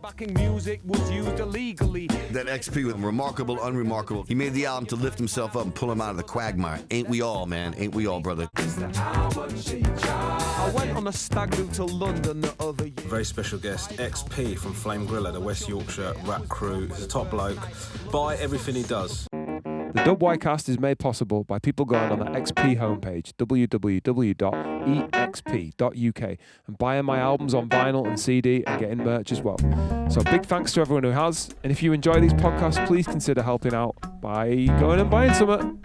backing music was used illegally. That XP with Remarkable, Unremarkable. He made the album to lift himself up and pull him out of the quagmire. Ain't we all, man? Ain't we all, brother? I went on a stag do to London the other year. Very special guest, XP from Flame Griller, the West Yorkshire rap crew. He's a top bloke. Buy everything he does. The WYcast is made possible by people going on the XP homepage, www.exp.uk, and buying my albums on vinyl and CD and getting merch as well. So big thanks to everyone who has. And if you enjoy these podcasts, please consider helping out by going and buying some.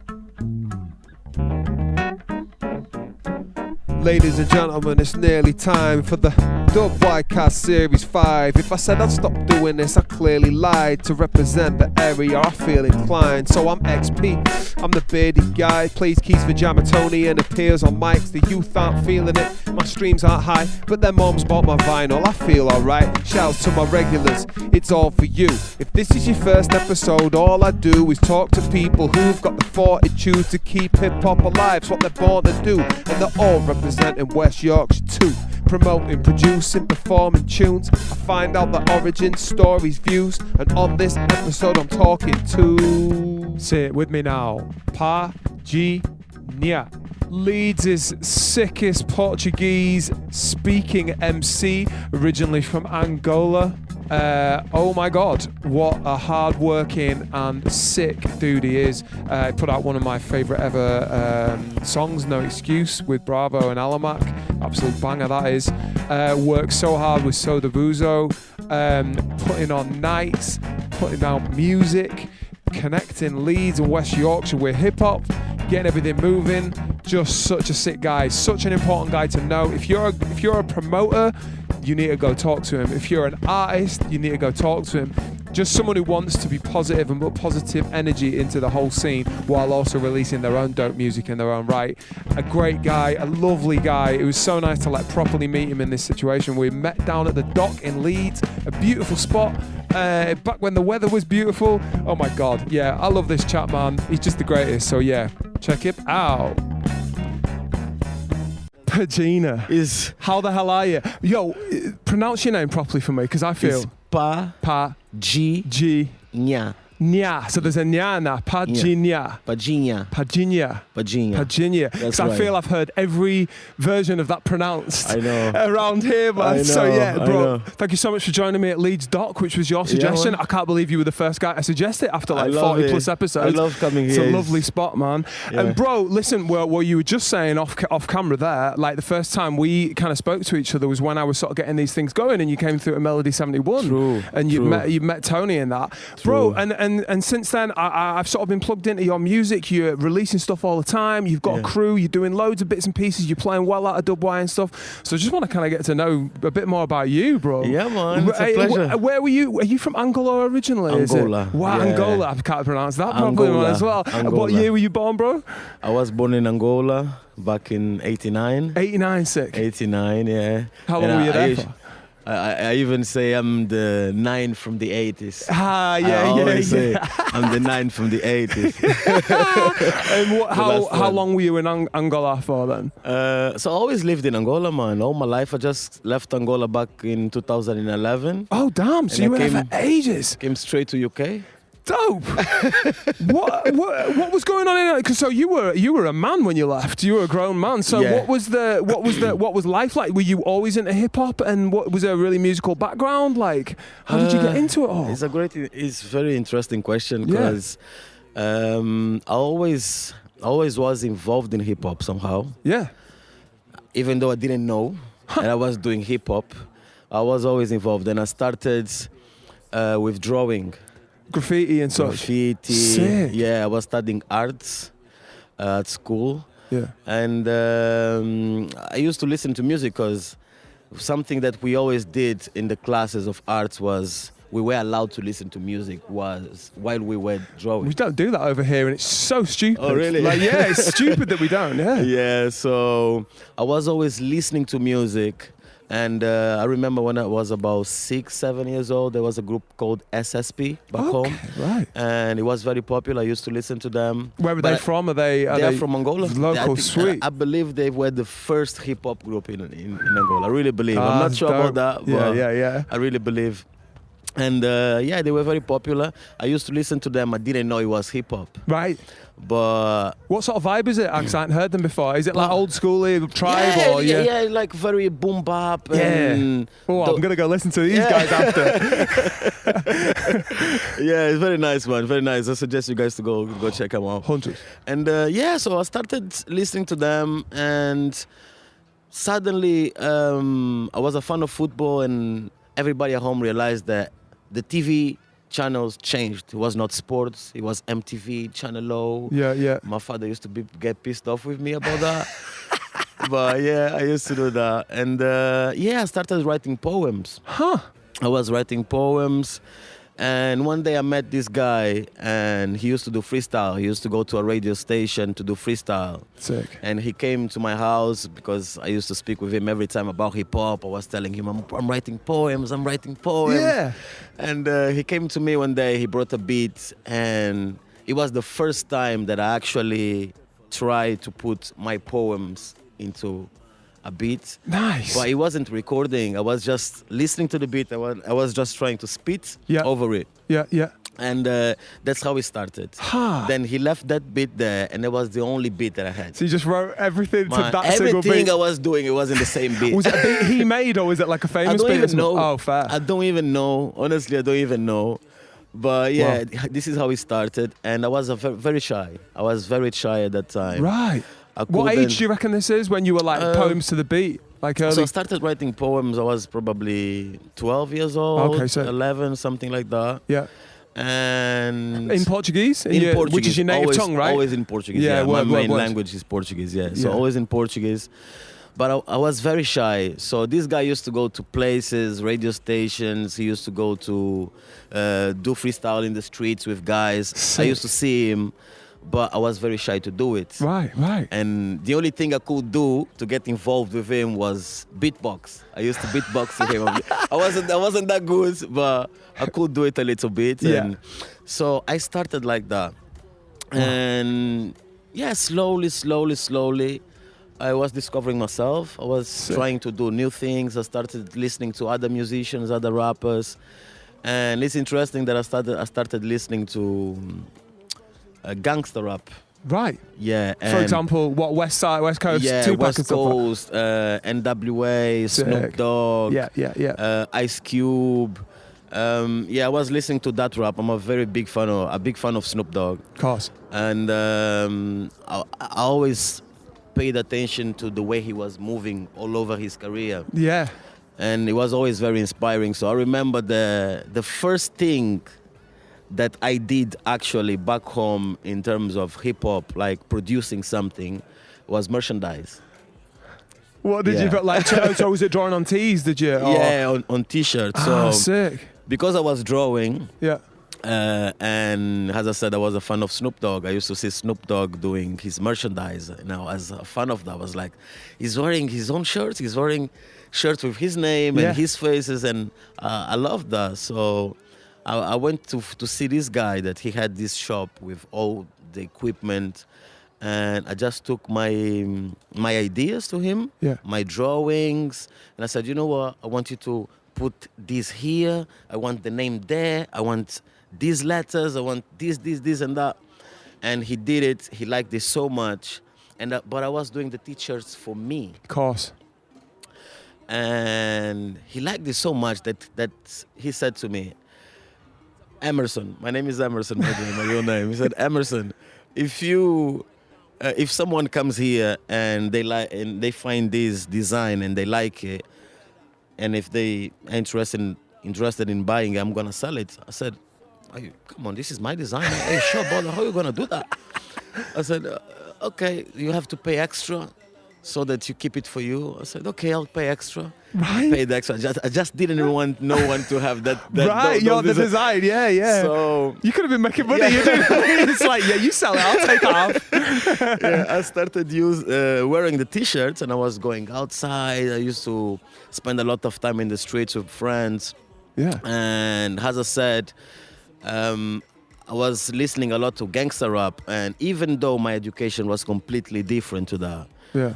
Ladies and gentlemen, it's nearly time for the WYcast Series 5. If I said I'd stop doing this, I clearly lied. To represent the area, I feel inclined. So I'm XP, I'm the bearded guy. Plays keys for Jamatoni and appears on mics. The youth aren't feeling it, my streams aren't high, but their moms bought my vinyl, I feel alright. Shouts to my regulars, it's all for you. If this is your first episode, all I do is talk to people who've got the fortitude to keep hip-hop alive. It's what they're born to do, and they're all representing West Yorkshire too. Promoting, producing, performing tunes. I find out the origins, stories, views, and on this episode I'm talking to... Say it with me now. Padjinha. Leeds' sickest Portuguese-speaking MC, originally from Angola. Oh my God, what a hard-working and sick dude he is. Put out one of my favourite ever songs, No Excuse, with Bravo and Alamak. Absolute banger that is. Worked so hard with Dabuzo, putting on nights, putting out music, connecting Leeds and West Yorkshire with hip-hop, getting everything moving. Just such a sick guy, such an important guy to know. If you're a promoter, you need to go talk to him. If you're an artist, you need to go talk to him. Just someone who wants to be positive and put positive energy into the whole scene while also releasing their own dope music in their own right. A great guy, a lovely guy. It was so nice to properly meet him in this situation. We met down at the dock in Leeds, a beautiful spot. Back when the weather was beautiful. Oh my God, yeah, I love this chap, man. He's just the greatest. So yeah, check it out. Padjinha. How the hell are you? Yo, pronounce your name properly for me, because I feel... Padjinha. Nya. So there's a nya now. Padjinha. Padjinha. Padjinha. Padjinha. Padjinha. Because I feel I've heard every version of that pronounced around here, man. So yeah, bro, thank you so much for joining me at Leeds Dock, which was your suggestion. I can't believe you were the first guy to suggest it after 40 plus episodes. I love coming here. It's a lovely spot, man. Yeah. And bro, listen, what you were just saying off camera there, like the first time we kind of spoke to each other was when I was sort of getting these things going, and you came through at Melody 71. True. And you met Tony in that. True. Bro, and since then, I've sort of been plugged into your music. You're releasing stuff all the time. You've got a crew. You're doing loads of bits and pieces. You're playing well out of Dubway and stuff. So I just want to kind of get to know a bit more about you, bro. Yeah, man. It's a pleasure. Where were you? Are you from Angola originally? Angola. Wow, yeah. Angola. I can't pronounce that properly as well. Angola. What year were you born, bro? I was born in Angola back in 89. 89, sick. 89, yeah. How long were you there for? I even say I'm the 9 from the 80s. Yeah. Say I'm the 9 from the 80s. And how long were you in Angola for then? So I always lived in Angola, man. All my life. I just left Angola back in 2011. Oh, damn. So you were there for ages. Came straight to UK. Dope. what was going on in it? Because so you were a man when you left. You were a grown man. So what was life like? Were you always into hip hop? And what was there a really musical background? Like, how did you get into it all? It's a very interesting question because I always was involved in hip hop somehow. Yeah. Even though I didn't know and I was doing hip hop, I was always involved. And I started with drawing. Graffiti and such. Graffiti. Sick. Yeah, I was studying arts at school. Yeah. And I used to listen to music because something that we always did in the classes of arts was we were allowed to listen to music while we were drawing. We don't do that over here, and it's so stupid. Oh, really? Yeah, it's stupid that we don't, yeah. Yeah, so I was always listening to music. And I remember when I was about 6-7 years old, there was a group called SSP back home. Right. And it was very popular. I used to listen to them. Where were they from? They are from Angola. Local, sweet. I believe they were the first hip-hop group in Angola. I really believe. I'm not sure about that, but yeah. I really believe. And yeah, they were very popular. I used to listen to them. I didn't know it was hip hop. Right. But What sort of vibe is it? I hadn't heard them before. Is it like old schooly tribe or yeah, like very boom bap. And Oh, I'm gonna go listen to these guys after. Yeah, it's very nice, man. Very nice. I suggest you guys to go check them out. Hundreds. And yeah, so I started listening to them, and suddenly I was a fan of football, and everybody at home realized that the TV channels changed. It was not sports, it was MTV, Channel O. Yeah. My father used to get pissed off with me about that. But yeah, I used to do that. And yeah, I started writing poems. Huh. I was writing poems. And one day I met this guy, and he used to do freestyle. He used to go to a radio station to do freestyle. Sick. And he came to my house because I used to speak with him every time about hip hop. I was telling him, I'm writing poems, I'm writing poems. Yeah. And he came to me one day, he brought a beat, and it was the first time that I actually tried to put my poems into a beat. Nice. But it wasn't recording. I was just listening to the beat. I was just trying to spit over it. Yeah. And that's how it started. Huh. Then he left that beat there, and it was the only beat that I had. So you just wrote everything to Man, that single beat? everything I was doing, it was in the same beat. Was it a beat he made, or was it like a famous I don't beat? even know. Oh, fair. I don't even know. Honestly, I don't even know. But yeah, this is how it started. And I was very shy. I was very shy at that time. Right. What age do you reckon this is when you were like poems to the beat? Like early? So I started writing poems. I was probably 12 years old, Okay, so 11, something like that. Yeah. And In Portuguese? in Portuguese, Which is your native always, tongue, right? Always in Portuguese. Yeah, Yeah, my main word. language is Portuguese. Yeah, so Yeah. always in Portuguese. But I was very shy. So this guy used to go to places, radio stations. He used to go to do freestyle in the streets with guys. Sick. I used to see him, but I was very shy to do it. Right. And the only thing I could do to get involved with him was beatbox. I used to beatbox to him. I wasn't that good, but I could do it a little bit. Yeah. And so I started like that. And yeah, slowly, I was discovering myself. I was trying to do new things. I started listening to other musicians, other rappers. And it's interesting that I started listening to gangster rap. Right. Yeah. For example, what West Coast, yeah, Tupac West and stuff like- Coast, NWA, Snoop Sick. Dogg, Yeah. Ice Cube. Yeah, I was listening to that rap. I'm a big fan of Snoop Dogg. Of course. And I always paid attention to the way he was moving all over his career. Yeah. And it was always very inspiring. So I remember the first thing that I did actually back home in terms of hip hop, like producing something, was merchandise. What did you put? Like, so was it drawing on tees? Did you? Or? Yeah, on t-shirts. So sick. because I was drawing, Yeah. and as I said, I was a fan of Snoop Dogg. I used to see Snoop Dogg doing his merchandise, and I was a fan of that. I was like, he's wearing his own shirts. He's wearing shirts with his name and his faces, and I loved that. So I went to see this guy that he had this shop with all the equipment, and I just took my ideas to him, my drawings, and I said, you know what? I want you to put this here. I want the name there. I want these letters. I want this, and that. And he did it. He liked it so much. And but I was doing the t-shirts for me. Of course. And he liked it so much that he said to me, Emerson, my name is Emerson, by the way, my real name. He said, Emerson, if someone comes here and they find this design and they like it, and if they are interested in buying it, I'm gonna sell it. I said, come on, this is my design. Hey, sure, brother, how are you gonna do that? I said, okay, you have to pay extra so that you keep it for you. I said, okay, I'll pay extra. Right. Paid extra. I just didn't want no one to have that right, you're the design, yeah. So you could have been making money. You didn't. It's like, yeah, you sell it, I'll take half. yeah, I started wearing the t-shirts, and I was going outside. I used to spend a lot of time in the streets with friends. Yeah. And as I said, I was listening a lot to gangster rap, and even though my education was completely different to that, Yeah.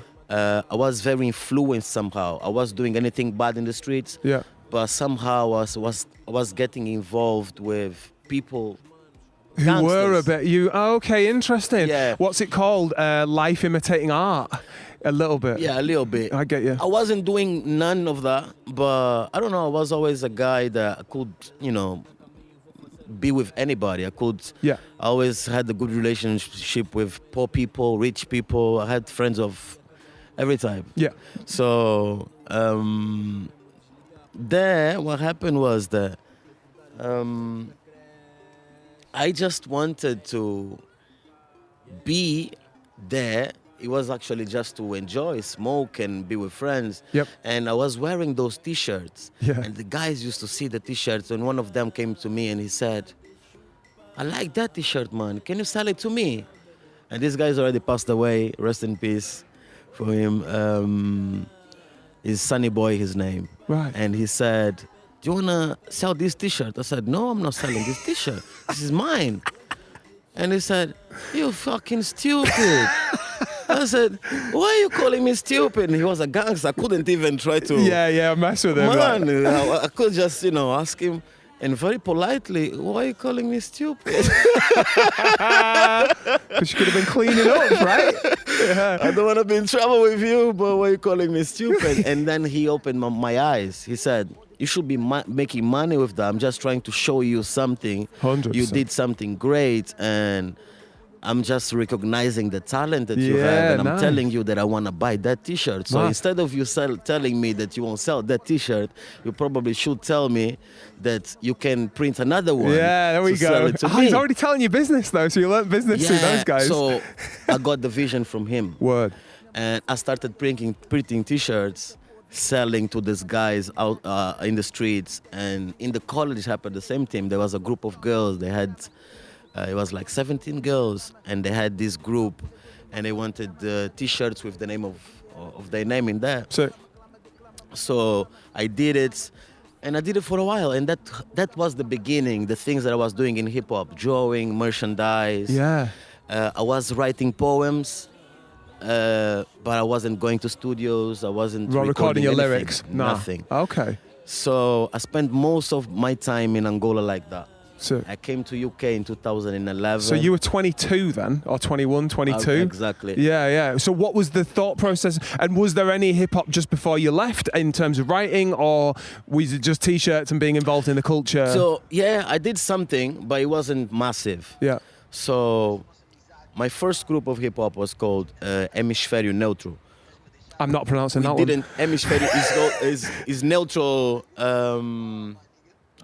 I was very influenced somehow. I was doing anything bad in the streets. Yeah. but somehow was getting involved with people. Who were a gangsters. bit okay, interesting. Yeah. What's it called? Life imitating art. A little bit. Yeah, a little bit. I get you. I wasn't doing none of that, but I don't know. I was always a guy that could, be with anybody. Yeah. I always had a good relationship with poor people, rich people. I had friends of every type. Yeah. So there, what happened was that I just wanted to be there. It was actually just to enjoy, smoke, and be with friends. Yep. And I was wearing those T-shirts. Yeah. And the guys used to see the T-shirts, and one of them came to me and he said, "I like that T-shirt, man. Can you sell it to me?" And this guy's already passed away. Rest in peace for him. Is Sunny Boy, his name. Right. And he said, "Do you wanna sell this T-shirt?" I said, "No, I'm not selling this T-shirt. This is mine." And he said, "You fucking stupid." I said, "Why are you calling me stupid?" And he was a gangster. I couldn't even try to. Yeah, mess with him. Man, Like. I could just, ask him, and very politely, "Why are you calling me stupid?" Because you could have been cleaning up, right? Yeah. I don't want to be in trouble with you, but why are you calling me stupid? And then he opened my eyes. He said, "You should be making money with that. I'm just trying to show you something. 100%. You did something great, and I'm just recognizing the talent that you Yeah, have, and I'm nice. telling you that I want to buy that T-shirt. So Nice. instead of you telling me that you won't sell that T-shirt, you probably should tell me that you can print another one. Yeah, there we to sell go. it to He's me." already telling you business, though, so you learnt business through those guys. So I got the vision from him. Word. And I started printing T-shirts, selling to these guys out in the streets. And in the college happened the same thing. There was a group of girls. They had, it was like 17 girls, and they had this group, and they wanted T-shirts with the name of their name in there. So I did it, and I did it for a while, and that was the beginning. The things that I was doing in hip hop, drawing, merchandise. Yeah. I was writing poems. But I wasn't going to studios. I wasn't Recording your anything, lyrics? Nah. Nothing. Okay. So I spent most of my time in Angola like that. So, I came to UK in 2011. so you were 22 then, or 21, 22? Exactly. Yeah. So what was the thought process? And was there any hip hop just before you left in terms of writing, or was it just T-shirts and being involved in the culture? So yeah, I did something, but it wasn't massive. Yeah. So my first group of hip hop was called Hemisfério Neutro. I'm not pronouncing that We didn't. Hemisfério is neutral.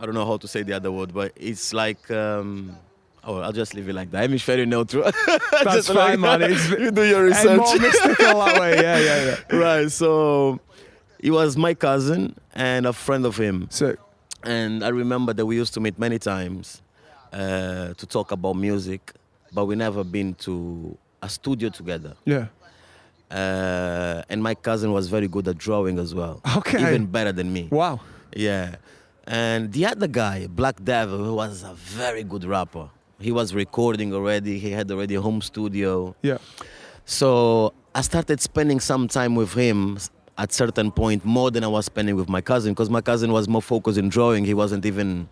I don't know how to say the other word, but it's like. I'll just leave it like that. Hemisfério Neutro. That's Just fine, like, man. It's you do your and research. more mystical that way. Yeah. Right. So he was my cousin and a friend of him. So, And I remember that we used to meet many times to talk about music, but we never been to a studio together. yeah. And my cousin was very good at drawing as well. Okay. Even better than me. Wow. Yeah. And the other guy, Black Devil, who was a very good rapper. He was recording already. He had already a home studio. Yeah. So I started spending some time with him at certain point, more than I was spending with my cousin, because my cousin was more focused in drawing. He wasn't even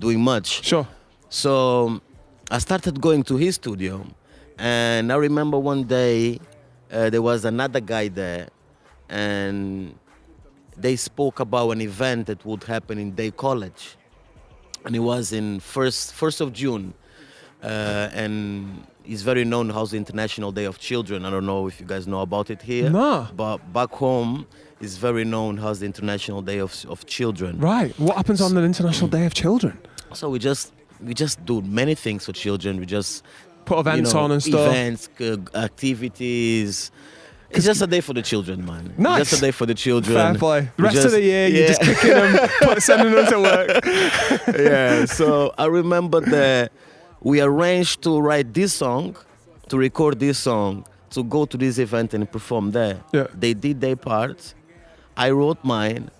doing much. Sure. So I started going to his studio. And I remember one day there was another guy there, and they spoke about an event that would happen in Day College. And it was in 1st of June. And it's very known as the International Day of Children. I don't know if you guys know about it here. No. But back home, it's very known as the International Day of Children. Right. What happens on the International Day of Children? So we just do many things for children. We just Put events on and stuff. Events, activities. It's just a day for the children, man. Nice. Just a day for the children. Fair play. The We rest of the year, you're just kicking them, sending them to work. Yeah, so I remember that we arranged to write this song, to record this song, to go to this event and perform there. Yeah. They did their part. I wrote mine,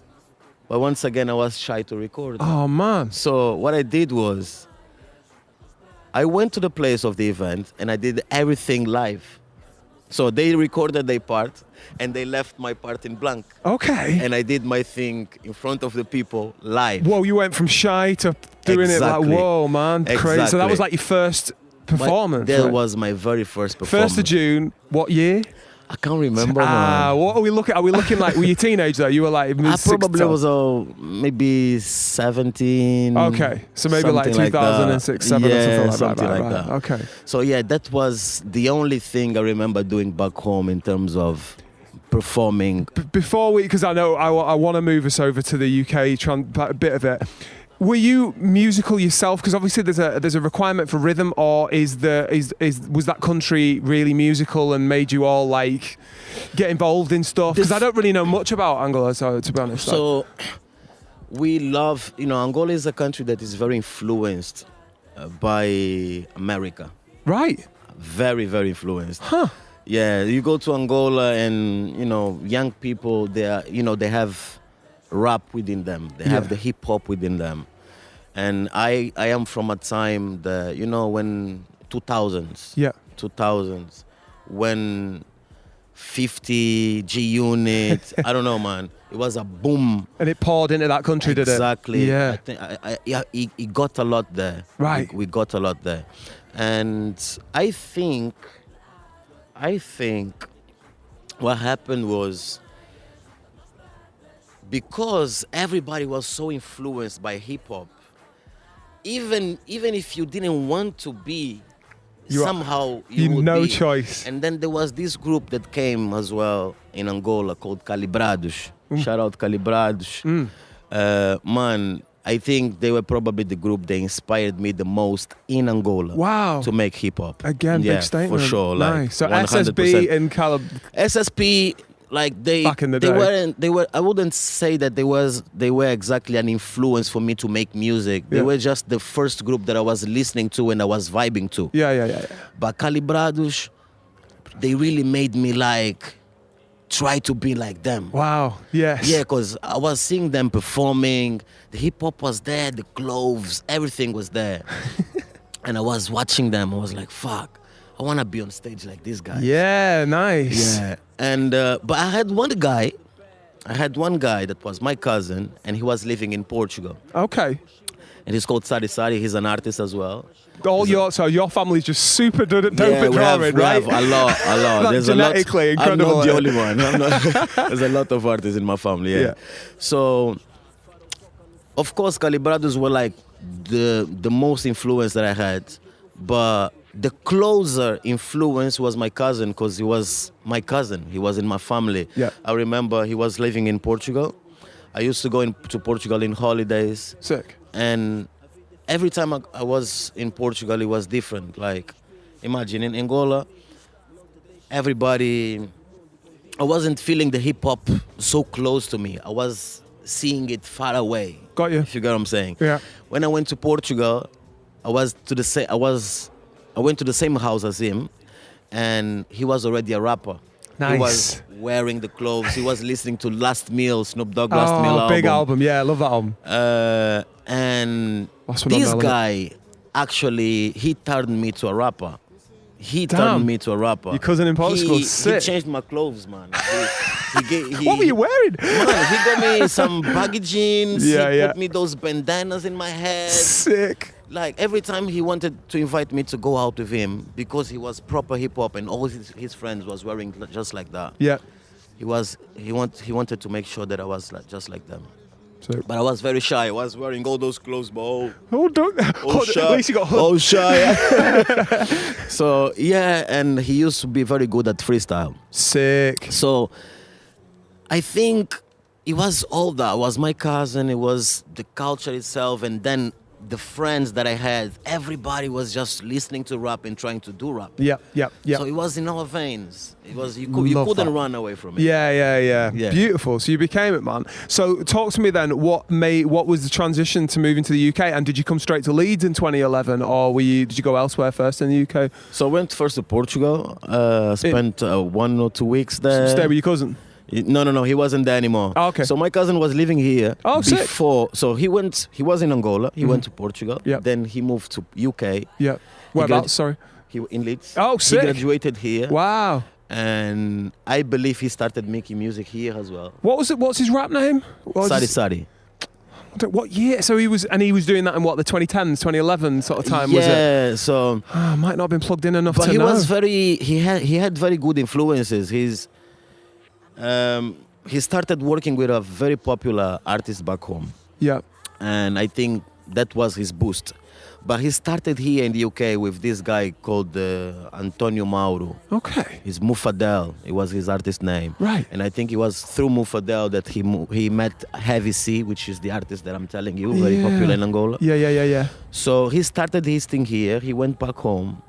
but once again, I was shy to record. Oh, man. So what I did was, I went to the place of the event and I did everything live. So they recorded their part, and they left my part in blank. Okay. And I did my thing in front of the people live. Whoa, you went from shy to doing it like, Exactly. whoa, man, crazy. So that was Exactly. like your first performance. That right? was my very first performance. 1st of June, what year? I can't remember, man. What are we looking? Are we looking like? Were you a teenager though? You were like I six probably to- was maybe 17. Okay, so maybe like something 2006, 7 yeah, or something like something that. like that. Okay. So yeah, that was the only thing I remember doing back home in terms of performing. Before we, because I know I want to move us over to the UK, a bit of it. Were you musical yourself? Because obviously there's a requirement for rhythm, or was that country really musical and made you all like get involved in stuff? Because I don't really know much about Angola, so to be honest. So we love, Angola is a country that is very influenced by America. Right. Very, very influenced. Huh. Yeah, you go to Angola and, young people, they have rap within them. They have the hip hop within them. And I am from a time that, when 2000s. Yeah. 2000s. When 50 G Unit, I don't know, man. It was a boom. And it poured into that country, did it? Exactly. Yeah. I think it got a lot there. Right. We got a lot there. And I think what happened was because everybody was so influenced by hip hop, even if you didn't want to be, somehow you would no be. choice. And then there was this group that came as well in Angola called Calibrados. Shout out Calibrados. Man, I think they were probably the group that inspired me the most in Angola. Wow. To make hip hop. Again, yeah, big statement. for sure. Nice. So 100%. SSB and SSP, like Back in the day. they were. I wouldn't say that they were exactly an influence for me to make music. They Yeah. were just the first group that I was listening to and I was vibing to. Yeah. But Calibrados, they really made me like try to be like them. Wow. Yes. Yeah, because I was seeing them performing. The hip hop was there, the clothes, everything was there. And I was watching them. I was like, fuck, I want to be on stage like this guy. Yeah. Nice. Yeah. And but I had one guy that was my cousin, and he was living in Portugal. Okay. And he's called Sari Sari. He's an artist as well. So your family's just super dope at we drawing, have right? a lot. Like There's genetically a lot. incredible. I'm not the only one. There's a lot of artists in my family. Yeah. So, of course, Calibrados were like the most influence that I had, but the closer influence was my cousin, because he was my cousin. He was in my family. Yeah. I remember he was living in Portugal. I used to go to Portugal in holidays. Sick. And every time I was in Portugal, it was different. Like, imagine in Angola, I wasn't feeling the hip hop so close to me. I was seeing it far away. Got you. If you get what I'm saying. Yeah. When I went to Portugal, I went to the same house as him, and he was already a rapper. Nice. He was wearing the clothes. He was listening to Last Meal, Snoop Dogg Last Meal album. Big album. Yeah, I love that album. And That's what I'm this telling guy, actually, he turned me to a rapper. He Damn. turned me to a rapper. Your cousin in Portugal, He sick. changed my clothes, man. What were you wearing? Man, he got me some baggy jeans. Yeah, he yeah. put me those bandanas in my head. Sick. Like, every time he wanted to invite me to go out with him, because he was proper hip hop and all his friends was wearing just like that. Yeah. He wanted to make sure that I was just like them. Sick. But I was very shy. I was wearing all those clothes, but At least you got hood. oh shy. So yeah, and he used to be very good at freestyle. Sick. So I think it was all that. It was my cousin, it was the culture itself, and then the friends that I had, everybody was just listening to rap and trying to do rap. Yeah. So it was in our veins. It was you Love couldn't that. run away from it. Yeah. Yeah. Beautiful. So you became it, man. So talk to me then. What was the transition to moving to the UK? And did you come straight to Leeds in 2011, or did you go elsewhere first in the UK? So I went first to Portugal. Spent 1 or 2 weeks there. Stay with your cousin. No, he wasn't there anymore. Oh, okay. So my cousin was living here sick. before. So he was in Angola. He went to Portugal. Yep. Then he moved to UK. Yeah. Whereabouts? Sorry. He in Leeds. Oh, sick. He graduated here. Wow. And I believe he started making music here as well. What's his rap name? Sari Sari. What year? So he was doing that in what, the 2010s, 2011 sort of time, was it? Yeah, so I might not have been plugged in enough but to he know. was he had very good influences. He started working with a very popular artist back home. Yeah. And I think that was his boost. But he started here in the UK with this guy called Antonio Mauro. Okay. He's Mufadel. It was his artist name. Right. And I think it was through Mufadel that he met Heavy C, which is the artist that I'm telling you, very popular in Angola. Yeah. So he started his thing here. He went back home.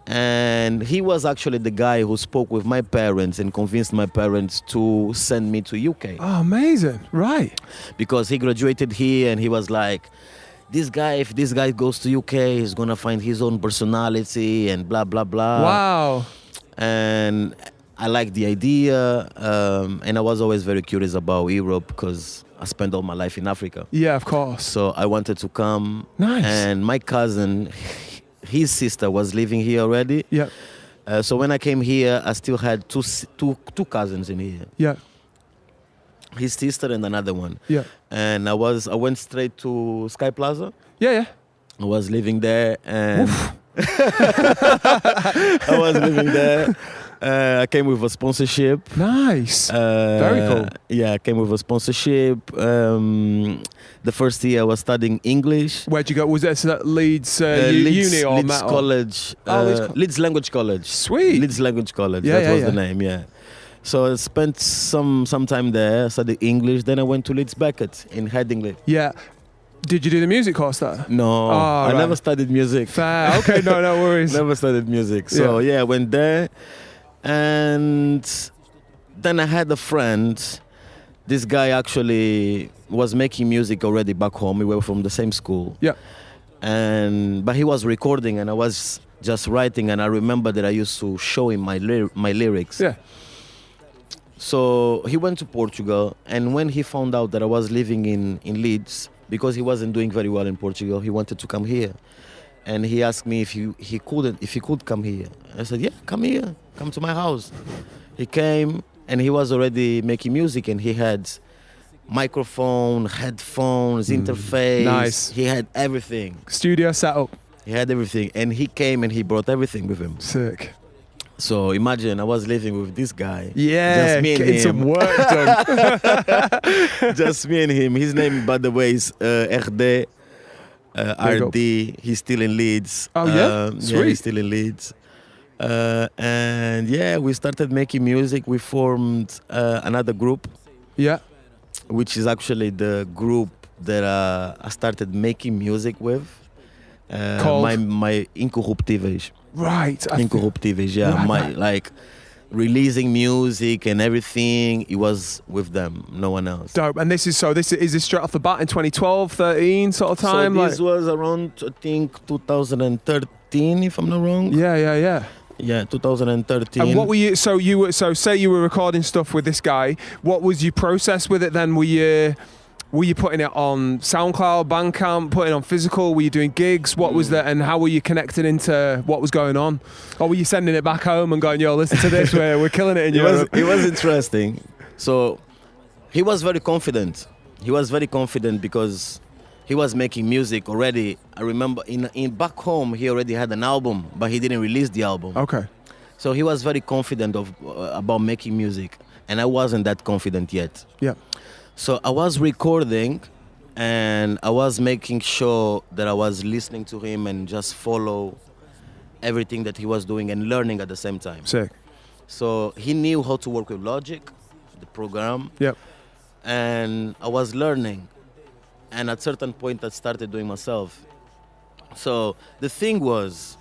And he was actually the guy who spoke with my parents and convinced my parents to send me to UK. Oh, amazing. Right. Because he graduated here and he was like, if this guy goes to UK, he's gonna find his own personality and blah, blah, blah. Wow. And I liked the idea. And I was always very curious about Europe because I spent all my life in Africa. Yeah, of course. So I wanted to come. Nice. And my cousin, his sister was living here already. Yeah. So when I came here, I still had two cousins in here. Yeah. His sister and another one. Yeah. And I went straight to Sky Plaza. Yeah. I was living there and I was living there. I came with a sponsorship. Nice. Very cool. Yeah, I came with a sponsorship. The first year I was studying English. Where'd you go? Was that Leeds Leeds uni or Leeds Metal? College. Leeds Language College. Sweet. Leeds Language College. Yeah, that was yeah. the name. Yeah. So I spent some time there. Studied English. Then I went to Leeds Beckett in Headingley. Yeah. Did you do the music course there? No, I right. never studied music. Fair. Okay, no worries. Never studied music. So yeah, I went there. And then I had a friend. This guy actually was making music already back home. We were from the same school. Yeah. But he was recording and I was just writing. And I remember that I used to show him my lyrics. Yeah. So he went to Portugal. And when he found out that I was living in Leeds, because he wasn't doing very well in Portugal, he wanted to come here. And he asked me if he could come here. I said, yeah, come here. Come to my house. He came and he was already making music and he had microphone, headphones, interface. Nice. He had everything. Studio setup. He had everything. And he came and he brought everything with him. Sick. So imagine I was living with this guy. Yeah, just me and getting him. some work done. Just me and him. His name, by the way, is RD. RD. He's still in Leeds. Oh, yeah? Sweet. Yeah, he's still in Leeds. And yeah, we started making music. We formed another group. Yeah. Which is actually the group that I started making music with. Called? My Incorruptíveis. Right. Incorruptíveis, yeah. Right. Like releasing music and everything, it was with them, no one else. Dope. And is this straight off the bat in 2012, 13 sort of time? So this was around, I think, 2013, if I'm not wrong. Yeah. Yeah, 2013. And what were you? Say you were recording stuff with this guy. What was your process with it then? Were you putting it on SoundCloud, Bandcamp, putting it on physical? Were you doing gigs? What was that? And how were you connected into what was going on? Or were you sending it back home and going, yo, listen to this, we're killing it in Europe? It was interesting. So he was very confident. He was very confident because he was making music already. I remember in back home, he already had an album, but he didn't release the album. Okay. So he was very confident about making music. And I wasn't that confident yet. Yeah. So I was recording and I was making sure that I was listening to him and just follow everything that he was doing and learning at the same time. Sick. So he knew how to work with Logic, the program. Yep. And I was learning. And at a certain point I started doing myself. So the thing was,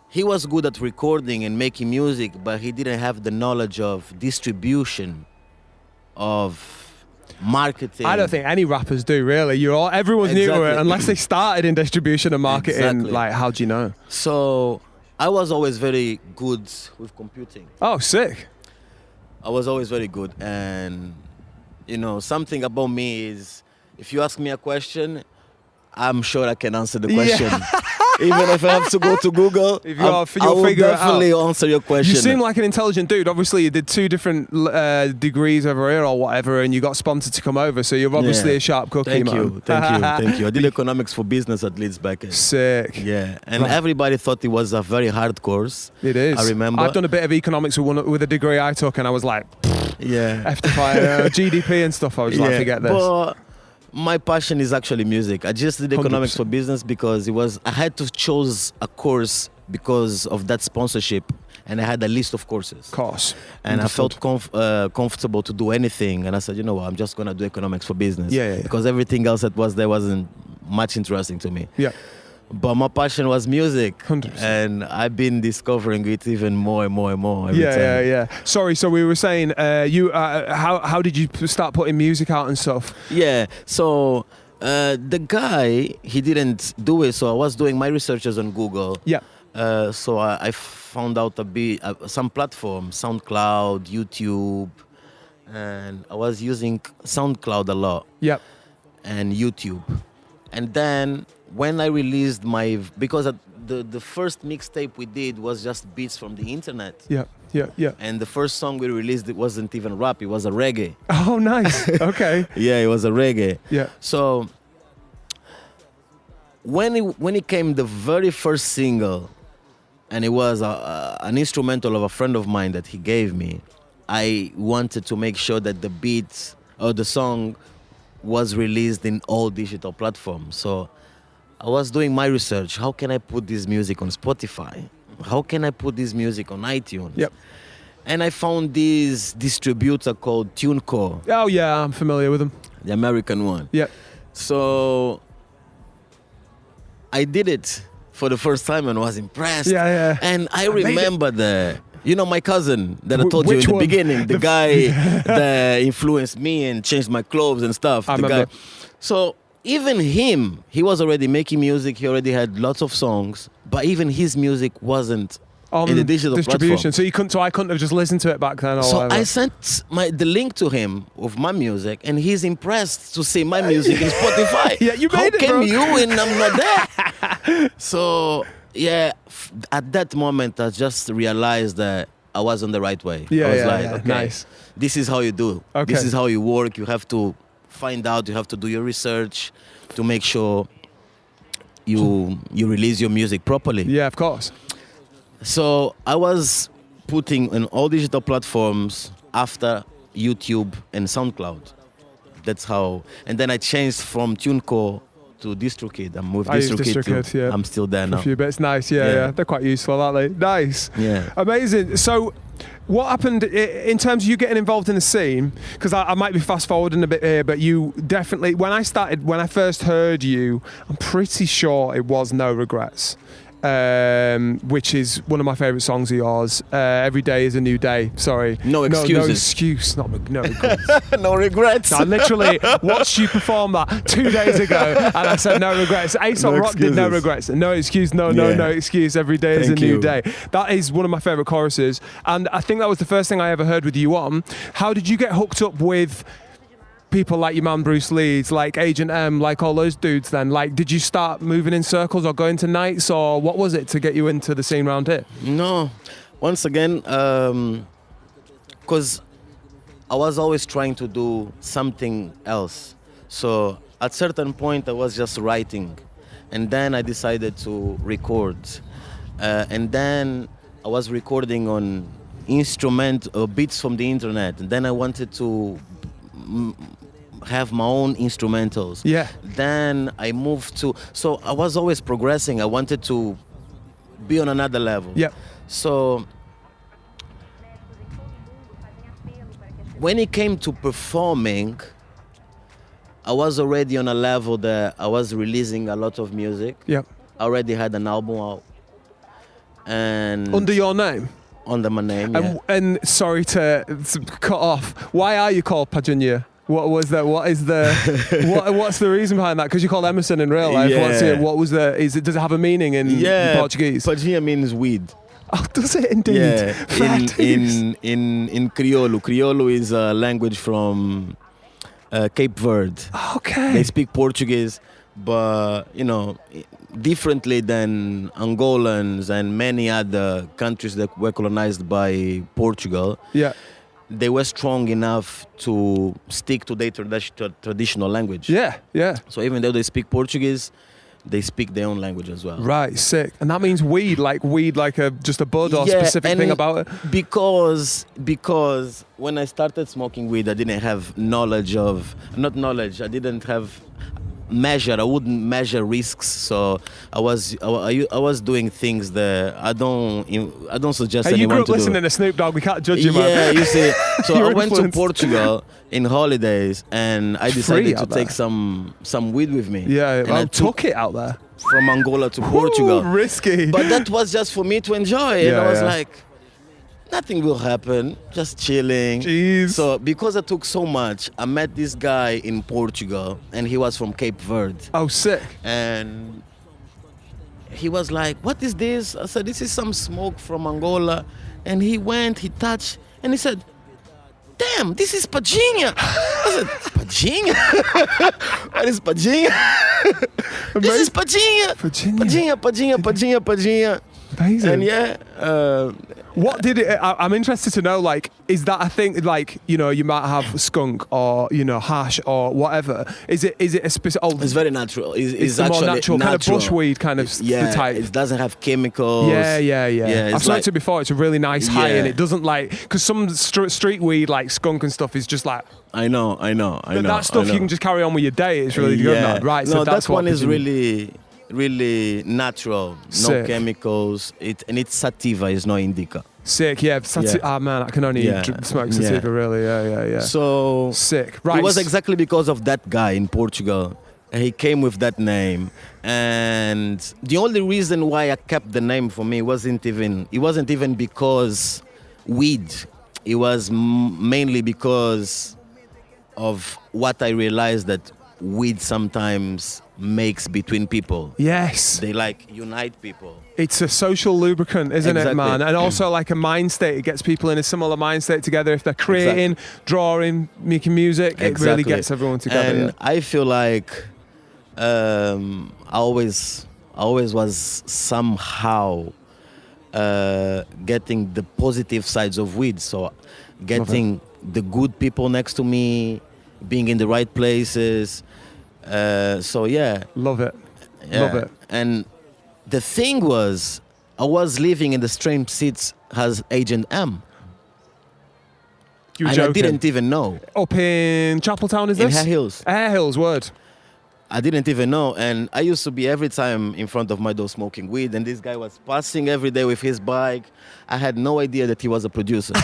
he was good at recording and making music, but he didn't have the knowledge of distribution, of marketing. I don't think any rappers do, really. Everyone's new to it unless they started in distribution and marketing. Exactly. Like, how do you know? So I was always very good with computing. Oh, sick. I was always very good. And, something about me is, if you ask me a question, I'm sure I can answer the question. Even if I have to go to Google, If I you'll will figure it definitely out. answer your question. You seem like an intelligent dude. Obviously, you did 2 different degrees over here or whatever, and you got sponsored to come over. So you're obviously Yeah. a sharp cookie, Thank man. you, thank you. I did economics for business at Leeds back then. Sick. Yeah, and Right. everybody thought it was a very hard course. It is. I remember. I've done a bit of economics with a degree I took, and I was like, Yeah. F to fire, GDP and stuff. I was like, forget this. But my passion is actually music. I just did economics 100%. for business because I had to choose a course because of that sponsorship, and I had a list of courses. Of course. And I Understood. felt comfortable to do anything, and I said, you know what, I'm just gonna do economics for business. Yeah. Because everything else that was there wasn't much interesting to me. Yeah. But my passion was music, 100%. and I've been discovering it even more and more and more. Every Yeah, time. yeah. Sorry, so we were saying, how did you start putting music out and stuff? Yeah. So the guy, he didn't do it. So I was doing my researches on Google. Yeah. So I found out some platforms, SoundCloud, YouTube, and I was using SoundCloud a lot Yep. and YouTube. And then when I released because the first mixtape we did was just beats from the internet. Yeah. Yeah. Yeah. And the first song we released, it wasn't even rap, it was a reggae. Oh, nice. Okay. Yeah, it was a reggae. Yeah. So when it came the very first single, and it was an instrumental of a friend of mine that he gave me, I wanted to make sure that the beats or the song was released in all digital platforms. So I was doing my research. How can I put this music on Spotify? How can I put this music on iTunes? Yep. And I found this distributor called TuneCore, Oh, yeah, I'm familiar with them. the American one. Yep. So I did it for the first time and was impressed. Yeah, yeah. And I made it. remember my cousin that I told you Which in the one? beginning, the guy that influenced me and changed my clothes and stuff. I the remember. guy. So even him, he was already making music. He already had lots of songs, but even his music wasn't On in the digital distribution. platform. So I couldn't have just listened to it back then or So whatever. I sent the link to him of my music, and he's impressed to see my music in Spotify. Yeah, you How made it, came bro. you and I'm not there? So yeah, at that moment, I just realized that I was on the right way. Yeah, I was yeah, like, yeah. okay, Nice. this is how you do. Okay. This is how you work. You have to find out. You have to do your research to make sure you release your music properly. Yeah, of course. So I was putting on all digital platforms after YouTube and SoundCloud. That's how. And then I changed from TuneCore to DistroKid. I'm with I use DistroKid. DistroKid, yeah. I'm still there A now. few bits. Nice. Yeah, Yeah. yeah. They're quite useful, aren't they? Nice. Yeah. Amazing. So, what happened in terms of you getting involved in the scene? Because I might be fast forwarding a bit here, but you definitely, when I first heard you, I'm pretty sure it was No Regrets, which is one of my favourite songs of yours. Every Day is a New Day. Sorry. No No excuses. excuse. No regrets. No regrets. I literally watched you perform that 2 days ago, and I said no regrets. Aesop No Rock did no excuses. regrets. No excuse. No Yeah. excuse. Every day is a Thank new you. day. That is one of my favourite choruses, and I think that was the first thing I ever heard with you on. How did you get hooked up with people like your man Bruce Leeds, like Agent M, like all those dudes then? Like, did you start moving in circles or going to nights, or what was it to get you into the scene round here? No. Once again, because I was always trying to do something else. So at certain point, I was just writing. And then I decided to record. And then I was recording on beats from the internet. And then I wanted to have my own instrumentals. Yeah. Then I moved to... So I was always progressing. I wanted to be on another level. Yeah. So when it came to performing, I was already on a level that I was releasing a lot of music. Yeah. I already had an album out. And Under your name? under my name, yeah. And sorry to cut off. Why are you called Padjinha? What was that? What is the? What's the reason behind that? Because you called Emerson in real life. Yeah. What's it? What was the? Does it have a meaning in Portuguese? Padjinha means weed. Oh, does it indeed? Yeah, Fair dues. in Criollo. Criollo is a language from Cape Verde. Okay. They speak Portuguese, but differently than Angolans and many other countries that were colonized by Portugal, Yeah. they were strong enough to stick to their traditional language. Yeah, yeah. So even though they speak Portuguese, they speak their own language as well. Right, sick. And that means weed like just a bud or Yeah, specific and thing about it? Because when I started smoking weed, I didn't have I didn't have I wouldn't measure risks, so I was doing things that I don't suggest Hey, you anyone grew up to do. listening to Snoop Dogg, we can't judge you, man. Yeah, you see. So You're I went to influenced. Portugal in holidays, and I decided to out take there. some weed with me. Yeah, and I took it out there. from Angola to Portugal. Ooh, risky. But that was just for me to enjoy, and Yeah, I was yeah. like, nothing will happen, just chilling. Jeez. So because I took so much, I met this guy in Portugal, and he was from Cape Verde. Oh, sick. And he was like, what is this? I said, this is some smoke from Angola. And he touched, and he said, damn, this is Padjinha. I said, Padjinha? What is Padjinha? This is Padjinha. Padjinha. Amazing. And yeah, What did it? I'm interested to know. Like, is that a thing? Like, you know, you might have skunk or hash or whatever. Is it a specific? Oh, it's very natural. it's the actually more natural kind of bushweed kind of Yeah, type. it doesn't have chemicals. Yeah. it's I've smoked it before. It's a really nice high, Yeah. and it doesn't like because some street weed like skunk and stuff is just like I know. that stuff you can just carry on with your day. It's really good, man. Right? No, So that's that one what is Padjinha- really natural. No Sick. chemicals. It's sativa. It's not indica. sick. Yeah. Ah man, I can only Yeah. smoke Yeah. sativa. Really. Yeah. So Sick. Right. it was exactly because of that guy in Portugal. He came with that name, and the only reason why I kept the name for me wasn't even because weed. It was mainly because of what I realized that weed sometimes makes between people. Yes. They like unite people. It's a social lubricant, isn't it, Exactly. man? And also like a mind state. It gets people in a similar mind state together. If they're creating, drawing, making music, it really gets everyone together. And yeah. I feel like I always was somehow getting the positive sides of weed. So getting the good people next to me, being in the right places. So yeah. Love it. Yeah. Love it. And the thing was, I was living in the same seats as Agent M. You were And joking. I didn't even know. Up in Chapeltown, is In this? Hare Hills. Hare Hills, word. I didn't even know. And I used to be every time in front of my door smoking weed, and this guy was passing every day with his bike. I had no idea that he was a producer.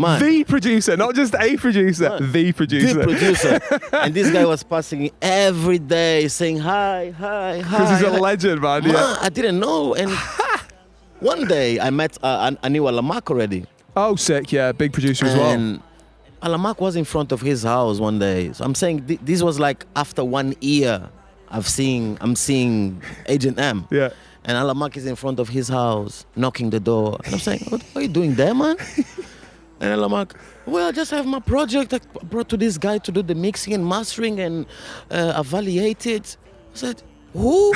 Man. The producer, not just a producer, Man. the producer. The producer. And this guy was passing every day saying hi. Because he's a hi. legend, man. Yeah. Man, I didn't know. And one day I met, I knew Alamak already. Oh, sick. Yeah, big producer as well. And Alamak was in front of his house one day. So I'm saying this was like after 1 year I'm seeing Agent M. Yeah. And Alamak is in front of his house, knocking the door. And I'm saying, what are you doing there, man? And Alamak, well, I just have my project. I brought to this guy to do the mixing and mastering and evaluate it. I said, who?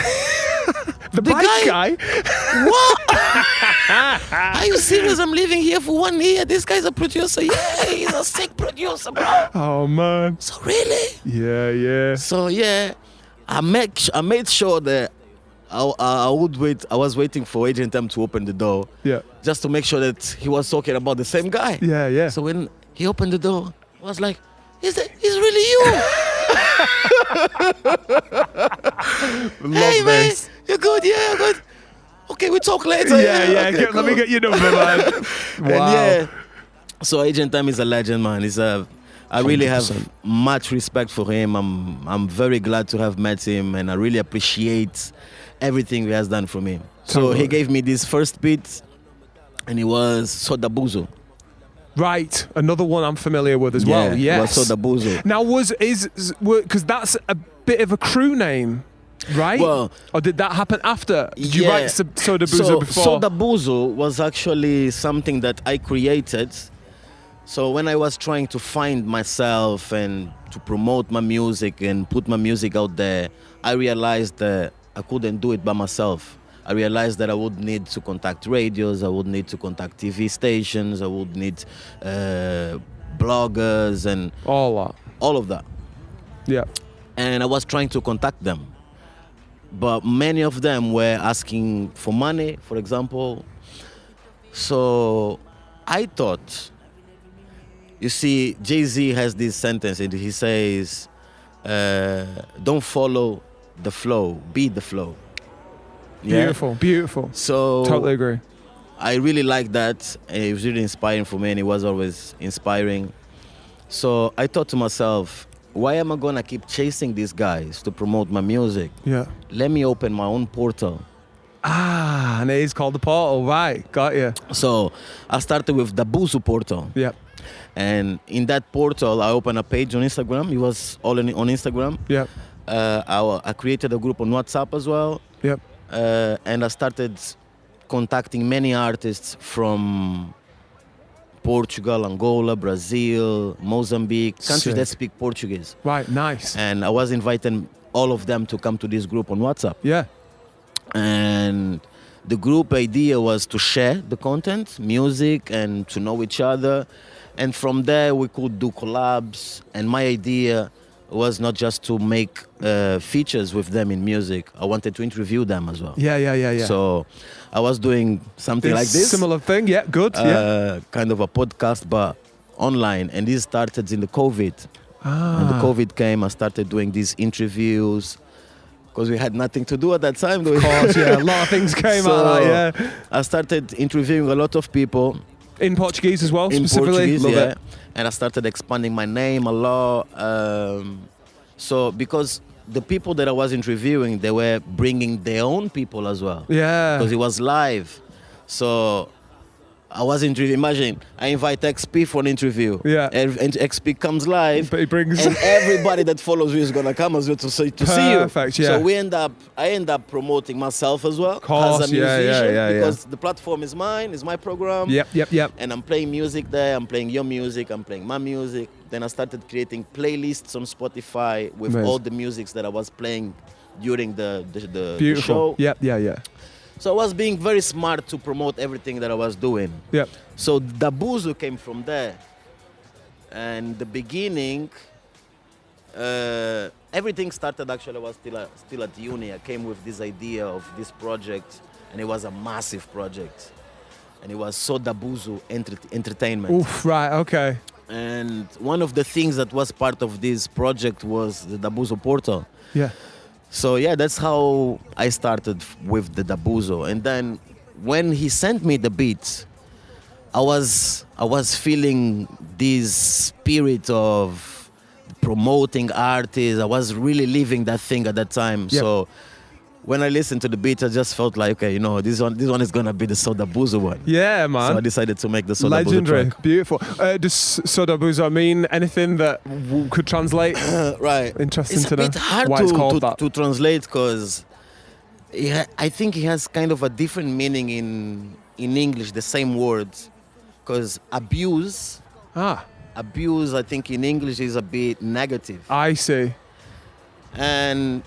The bike guy? What? Are you serious? I'm living here for 1 year. This guy's a producer. Yeah, he's a sick producer, bro. Oh, man. So really? Yeah. So yeah, I made sure that I would wait. I was waiting for Agent M to open the door. Yeah. Just to make sure that he was talking about the same guy. Yeah. So when he opened the door, I was like, "Is really you?" Hey man, this. you good? Yeah, good. Okay, we talk later. Yeah. Okay, Let me cool. get your number, man. And Wow. yeah, so Agent M is a legend, man. I really have 100%. much respect for him. I'm very glad to have met him, and I really appreciate everything he has done for me. So Totally. he gave me this first beat, and it was Dabuzo. Right. Another one I'm familiar with as well. Yes. It was Dabuzo. Now, because that's a bit of a crew name, right? Well, or did that happen after? Did you yeah. write Soda Buzo before? Dabuzo was actually something that I created. So when I was trying to find myself and to promote my music and put my music out there, I realized that I couldn't do it by myself. I realized that I would need to contact radios, I would need to contact TV stations, I would need bloggers and All that. all of that. Yeah. And I was trying to contact them. But many of them were asking for money, for example. So I thought, you see, Jay-Z has this sentence and he says, don't follow the flow, be the flow. Yeah? Beautiful, beautiful. So Totally agree. I really like that. It was really inspiring for me, and it was always inspiring. So I thought to myself, why am I gonna keep chasing these guys to promote my music? Yeah. Let me open my own portal. Ah, and it is called the portal, right? Got you. So I started with Dabuzo portal. Yeah. And in that portal, I opened a page on Instagram. It was all on Instagram. Yeah. I created a group on WhatsApp as well. Yep. And I started contacting many artists from Portugal, Angola, Brazil, Mozambique, countries Sick. that speak Portuguese. Right. Nice. And I was inviting all of them to come to this group on WhatsApp. Yeah. And the group idea was to share the content, music, and to know each other. And from there, we could do collabs. And my idea was not just to make features with them in music. I wanted to interview them as well. Yeah. So I was doing something like this. Similar thing. Yeah. Good. Yeah. Kind of a podcast, but online. And this started in the COVID. Ah. And the COVID came, I started doing these interviews because we had nothing to do at that time. Of course. Yeah. A lot of things came out of that. Yeah. I started interviewing a lot of people. In Portuguese as well, In specifically. Portuguese, Love yeah. it. And I started expanding my name a lot. So because the people that I was interviewing, they were bringing their own people as well. Yeah. Because it was live. So I was interviewing. Imagine, I invite XP for an interview. Yeah. And XP comes live. But he brings. And everybody that follows you is gonna come as well to see you. Perfect, yeah. So I end up promoting myself as well Course, as a yeah, musician yeah. because the platform is mine, it's my program. Yep. And I'm playing music there. I'm playing your music. I'm playing my music. Then I started creating playlists on Spotify with Amazing. all the musics that I was playing during the Beautiful. show. Yeah. So I was being very smart to promote everything that I was doing. Yep. So Dabuzo came from there. And the beginning, everything started actually, I was still at uni. I came with this idea of this project, and it was a massive project. And it was So Dabuzo Entertainment. Oof. Right. Okay. And one of the things that was part of this project was the Dabuzo portal. Yeah. So yeah, that's how I started with the Dabuzo. And then when he sent me the beats, I was feeling this spirit of promoting artists. I was really living that thing at that time. Yep. So when I listened to the beat, I just felt like, okay, this one is gonna be the So Dabuzo one. Yeah, man. So I decided to make the So Dabuzo Legendary. track. Beautiful. Does So Dabuzo mean anything that could translate? Right. Interesting It's to a know bit hard why it's called that. to translate because I think it has kind of a different meaning in English, the same words. Because abuse, I think in English is a bit negative. I see. And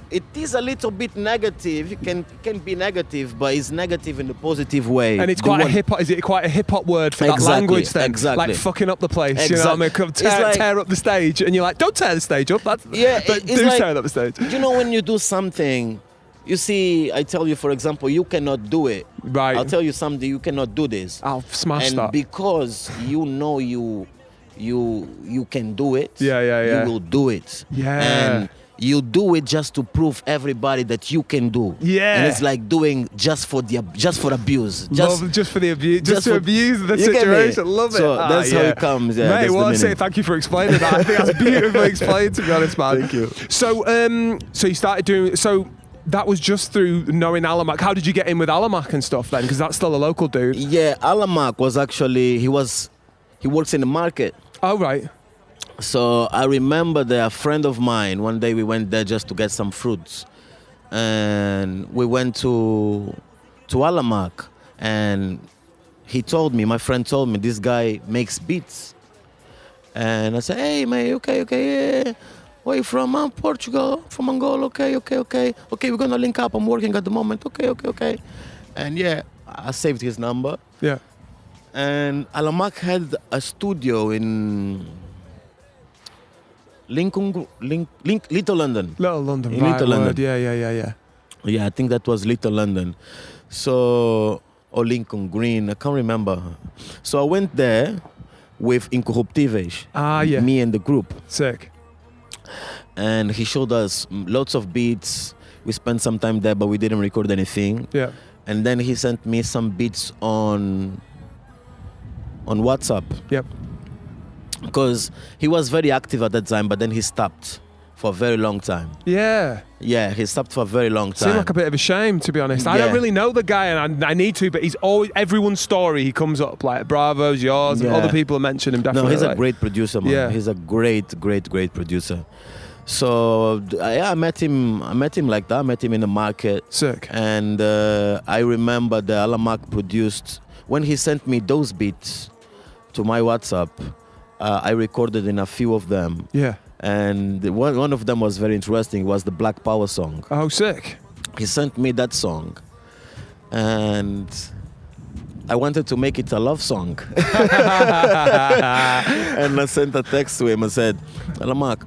it is a little bit negative. It can be negative, but it's negative in a positive way. And it's quite a hip hop. Is it quite a hip hop word for that Exactly, language then? exactly. Like fucking up the place. You know what I mean? Come tear up the stage, and you're like, don't tear the stage up. But it's do like, tear up the stage. You know, when you do something, you see, I tell you, for example, you cannot do it. Right. I'll tell you something. You cannot do this. I'll smash And that. because you know you can do it. Yeah. You will do it. Yeah. And you do it just to prove everybody that you can do. Yeah. And it's like doing just for abuse. Just for the abuse. Just to for- abuse the you get me? situation. Love it. So that's how yeah. it comes. Yeah, Mate, that's well, the I say meaning. thank you for explaining that. I think that's beautifully explained, to be honest, man. Thank you. So, so you started doing. So that was just through knowing Alamak. How did you get in with Alamak and stuff then? Because that's still a local dude. Yeah, Alamak was actually he works in the market. Oh right. So I remember that a friend of mine, one day we went there just to get some fruits. And we went to Alamak, and my friend told me, this guy makes beats. And I said, hey, man, okay, yeah. Where you from? I'm Portugal, from Angola. Okay, we're gonna link up. I'm working at the moment. Okay. And yeah, I saved his number. Yeah. And Alamak had a studio in Little London. Little London, In right? Little London. Word. Yeah. Yeah, I think that was Little London. So, or Lincoln Green, I can't remember. So I went there with Incorruptíveis. Yeah. Me and the group. Sick. And he showed us lots of beats. We spent some time there, but we didn't record anything. Yeah. And then he sent me some beats on WhatsApp. Yep. Because he was very active at that time, but then he stopped for a very long time. Yeah. Yeah, he stopped for a very long time. Seemed like a bit of a shame, to be honest. I don't Yeah. really know the guy, and I need to, but he's always, everyone's story, he comes up, like Bravo's, yours, and Yeah. other people have mentioned him, definitely. No, he's a like- great producer, man. Yeah. He's a great producer. So yeah, I met him like that. I met him in the market. Sick. And I remember the Alamak produced, when he sent me those beats to my WhatsApp, I recorded in a few of them. Yeah. And one of them was very interesting. It was the Black Power song. Oh, sick. He sent me that song, and I wanted to make it a love song. And I sent a text to him and said, Alamak,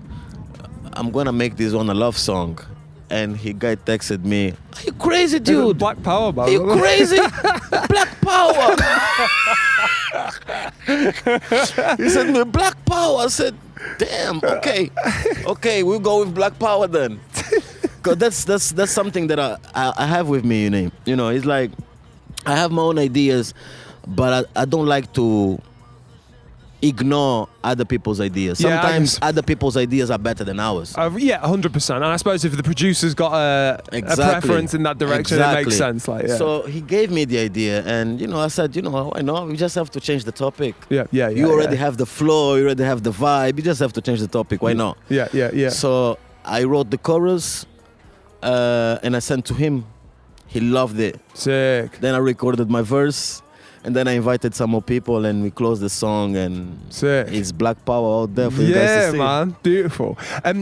I'm gonna make this on a love song. And he guy texted me, are you crazy, dude? Black Power, man. Are you crazy? Black Power. He said me, Black Power. I said, damn, okay, we'll go with Black Power then. Cause that's something that I have with me, you know. It's like I have my own ideas, but I don't like to ignore other people's ideas. Yeah, Sometimes other people's ideas are better than ours. Yeah, 100%. And I suppose if the producer's got a preference in that direction, it makes sense. Like, yeah. So he gave me the idea, and I said, why not? We just have to change the topic. Yeah. You already have the flow, you already have the vibe. You just have to change the topic. Why not? Yeah. So I wrote the chorus, and I sent to him. He loved it. Sick. Then I recorded my verse, and then I invited some more people, and we closed the song, and Sick. it's Black Power out there for you guys to Yeah, see. man, beautiful.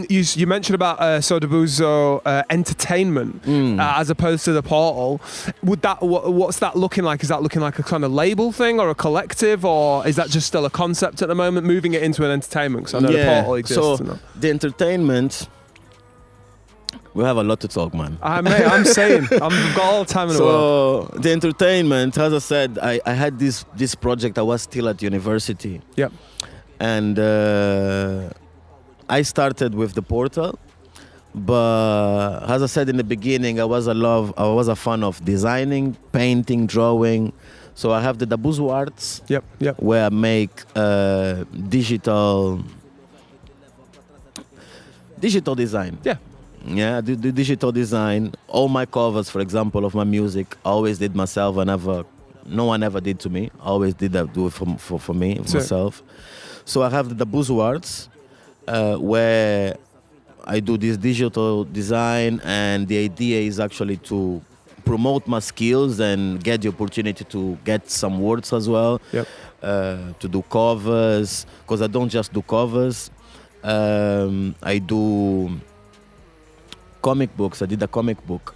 You mentioned about Dabuzo entertainment as opposed to the portal. Would that what's that looking like? Is that looking like a kind of label thing or a collective, or is that just still a concept at the moment? Moving it into an entertainment, because I know the portal exists. So the entertainment, we have a lot to talk, man. Mate, I'm saying I've got all the time in the world. So the entertainment, as I said, I had this project. I was still at university. Yep. And I started with the portal, but as I said in the beginning, I was a fan of designing, painting, drawing. So I have the Dabuzo arts. Yep. Where I make digital design. Yeah, I do digital design. All my covers, for example, of my music, I always did myself. No one ever did to me. I always do it for me, myself. So I have the Dabuzo arts, where I do this digital design, and the idea is actually to promote my skills and get the opportunity to get some words as well. Yep. To do covers, because I don't just do covers. I do comic books. I did a comic book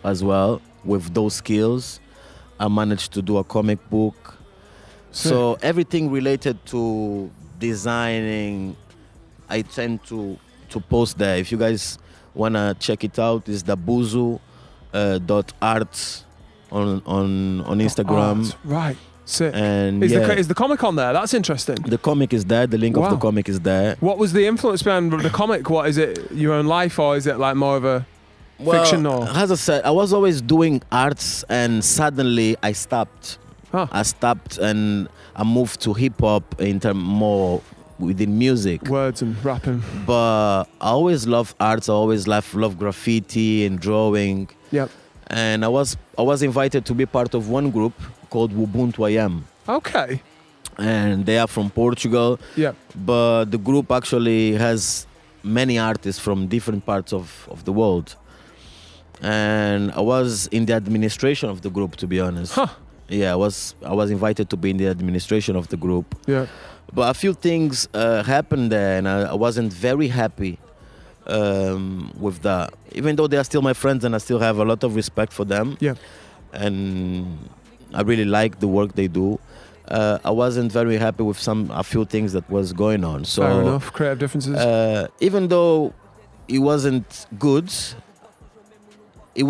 as well with those skills. I managed to do a comic book. So everything related to designing, I tend to post there. If you guys wanna check it out, it's Dabuzo .art on Instagram. Art. Right. Sick. And is the comic on there? That's interesting. The comic is there. The link of the comic is there. What was the influence behind the comic? What is it? Your own life, or is it like more of a fiction? Or As I said, I was always doing arts, and suddenly I stopped. I stopped, and I moved to hip hop in terms more within music. Words and rapping. But I always loved arts. I always loved graffiti and drawing. Yep. And I was invited to be part of one group called Ubuntu I Am. Okay. And they are from Portugal. Yeah. But the group actually has many artists from different parts of the world. And I was in the administration of the group, to be honest. Huh. Yeah, I was invited to be in the administration of the group. Yeah. But a few things happened there, and I wasn't very happy with that. Even though they are still my friends and I still have a lot of respect for them. Yeah. And I really like the work they do. I wasn't very happy with a few things that was going on. So Fair enough. Creative differences. Even though it wasn't good, it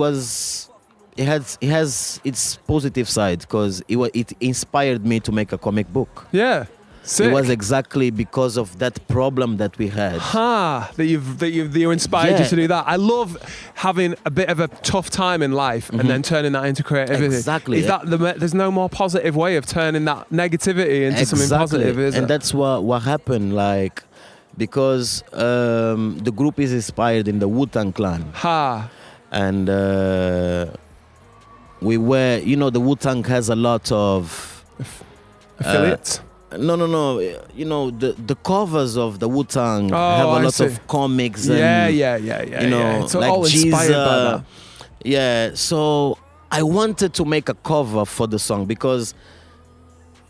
has its positive side because it inspired me to make a comic book. Yeah. Sick. It was exactly because of that problem that we had. That you inspired you to do that. I love having a bit of a tough time in life and then turning that into creativity. Exactly. Is that there's no more positive way of turning that negativity into something positive, is and it? that's what happened, like, because the group is inspired in the Wu-Tang Clan. And we were, the Wu-Tang has a lot of affiliates. No. The covers of the Wu-Tang have a lot of comics. And, yeah. It's like all inspired by that. Yeah, so I wanted to make a cover for the song because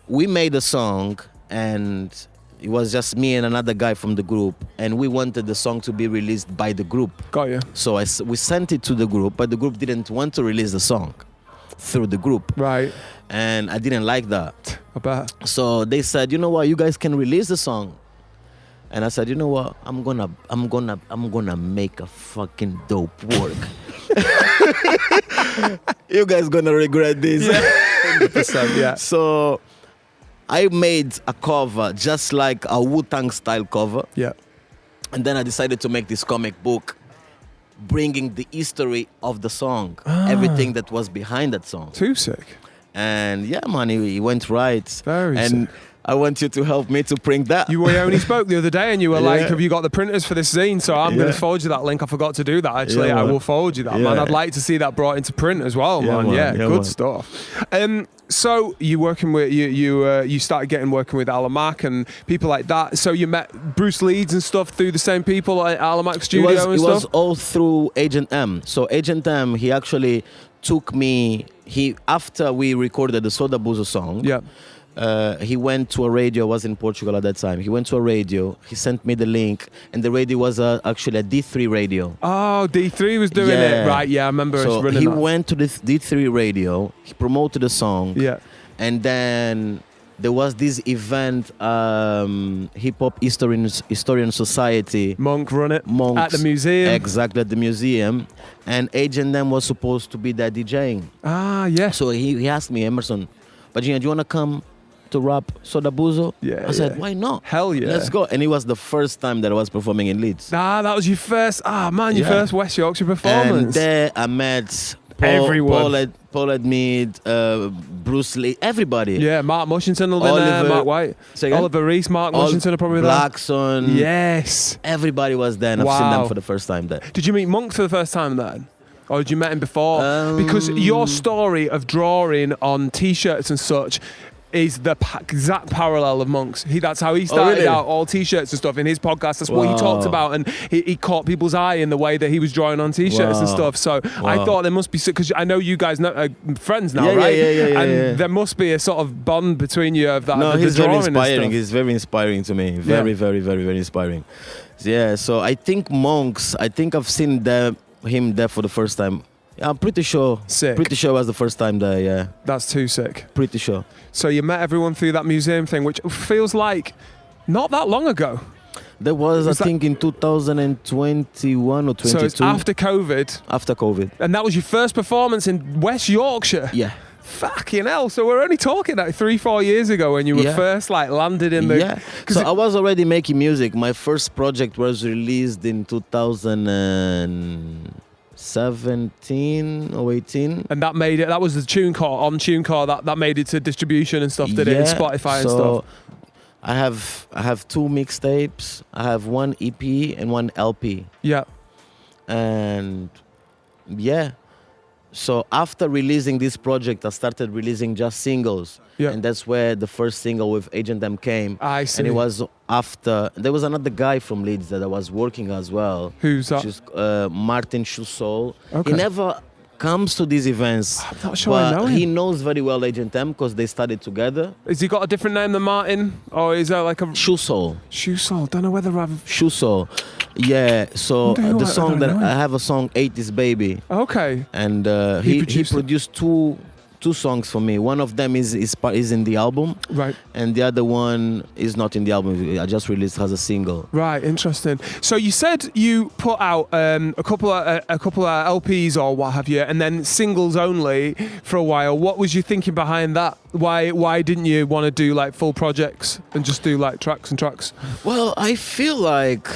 we made a song and it was just me and another guy from the group, and we wanted the song to be released by the group. Got you. So we sent it to the group, but the group didn't want to release the song through the group. Right. And I didn't like that. I bet. So they said, you know what, you guys can release the song. And I said, you know what, I'm gonna make a fucking dope work. You guys gonna regret this. Yeah. 100%, yeah. So I made a cover just like a Wu-Tang style cover. Yeah. And then I decided to make this comic book bringing the history of the song, everything that was behind that song. Too sick. And yeah, man, he went right. Very and sick. I want you to help me to print that. We only spoke the other day and you were like, Yeah. have you got the printers for this zine? So I'm going to forward you that link. I forgot to do that, actually. Yeah, I man. will forward you that, man. Yeah. I'd like to see that brought into print as well, Yeah, man. man. Yeah, Yeah, good man. stuff. So you working with you started working with Alamac and people like that. So you met Bruce Leeds and stuff through the same people at Alamac Studio and It stuff? was all through Agent M. So Agent M, he actually took me. After we recorded the Dabuzo song. Yeah. He went to a radio. I was in Portugal at that time. He went to a radio. He sent me the link, and the radio was actually a D3 radio. Oh, D3 was doing it, right? Yeah, I remember us So running he that. went to this D3 radio. He promoted the song. Yeah. And then there was this event, Hip Hop Historian Society. Monk run it Monks, at the museum. Exactly, at the museum. And Agent M was supposed to be there DJing. Ah, yeah. So he asked me, Emerson, Padjinha, do you want to come to rap Dabuzo? Yeah, I said, yeah. why not? Hell yeah. Let's go. And it was the first time that I was performing in Leeds. Ah, that was your first. Your Yeah. first West Yorkshire And performance. there I met Everyone. Paul Admid, Bruce Lee, everybody. Yeah, Mark Mushington will be there, Oliver- Mark White. Say again? Oliver Reese, Mark Mushington are probably Blackson. there. Yes. Everybody was there, and I've seen Wow. them for the first time there. Did you meet Monk for the first time then? Or did you met him before? Because your story of drawing on T-shirts and such is the exact parallel of Monk's. That's how he started really? out, all T-shirts and stuff in his podcast. That's what he talked about, and he caught people's eye in the way that he was drawing on T-shirts and Wow. stuff. So I thought there must be, because I know you guys are friends now, Yeah, yeah, right? yeah, And there must be a sort of bond between you of that. No, the he's very drawing and inspiring. stuff. He's very inspiring to me. Very, Yeah. very, very, very inspiring. Yeah, so I think I've seen him there for the first time. Yeah, I'm pretty sure. Sick. Pretty sure it was the first time there, yeah. That's too sick. Pretty sure. So you met everyone through that museum thing, which feels like not that long ago. There was, Was I think, in 2021 or 22. So it's after COVID, After COVID. and that was your first performance in West Yorkshire. Yeah. Fucking hell. So we're only talking like 3-4 years ago when you were Yeah. first landed in the... Yeah. So I was already making music. My first project was released in 2017 or 18. And that made it, that was the TuneCore, that made it to distribution and stuff, did it? And Spotify and stuff. I have 2 mixtapes. I have 1 EP and 1 LP. Yeah. And yeah. So after releasing this project, I started releasing just singles. Yeah. And that's where the first single with Agent M came. I see. And it was after, there was another guy from Leeds that I was working as well. Who's that? Which is Martin Chusol. Okay. He never comes to these events. I'm not sure I but know he him. knows very well Agent M because they studied together. Has he got a different name than Martin? Or is that like a... Shoe Soul. Shoe Soul. Don't know whether I've... Shoe Soul. Yeah, so Wonder who the I song don't that know him. I have a song 80s Baby, Okay. and He he produced it. produced two songs for me. One of them is in the album, Right. and the other one is not in the album. I just released as a single. Right, interesting. So you said you put out a couple of LPs or what have you, and then singles only for a while. What was you thinking behind that? Why didn't you want to do like full projects and just do like tracks and tracks? Well, I feel like,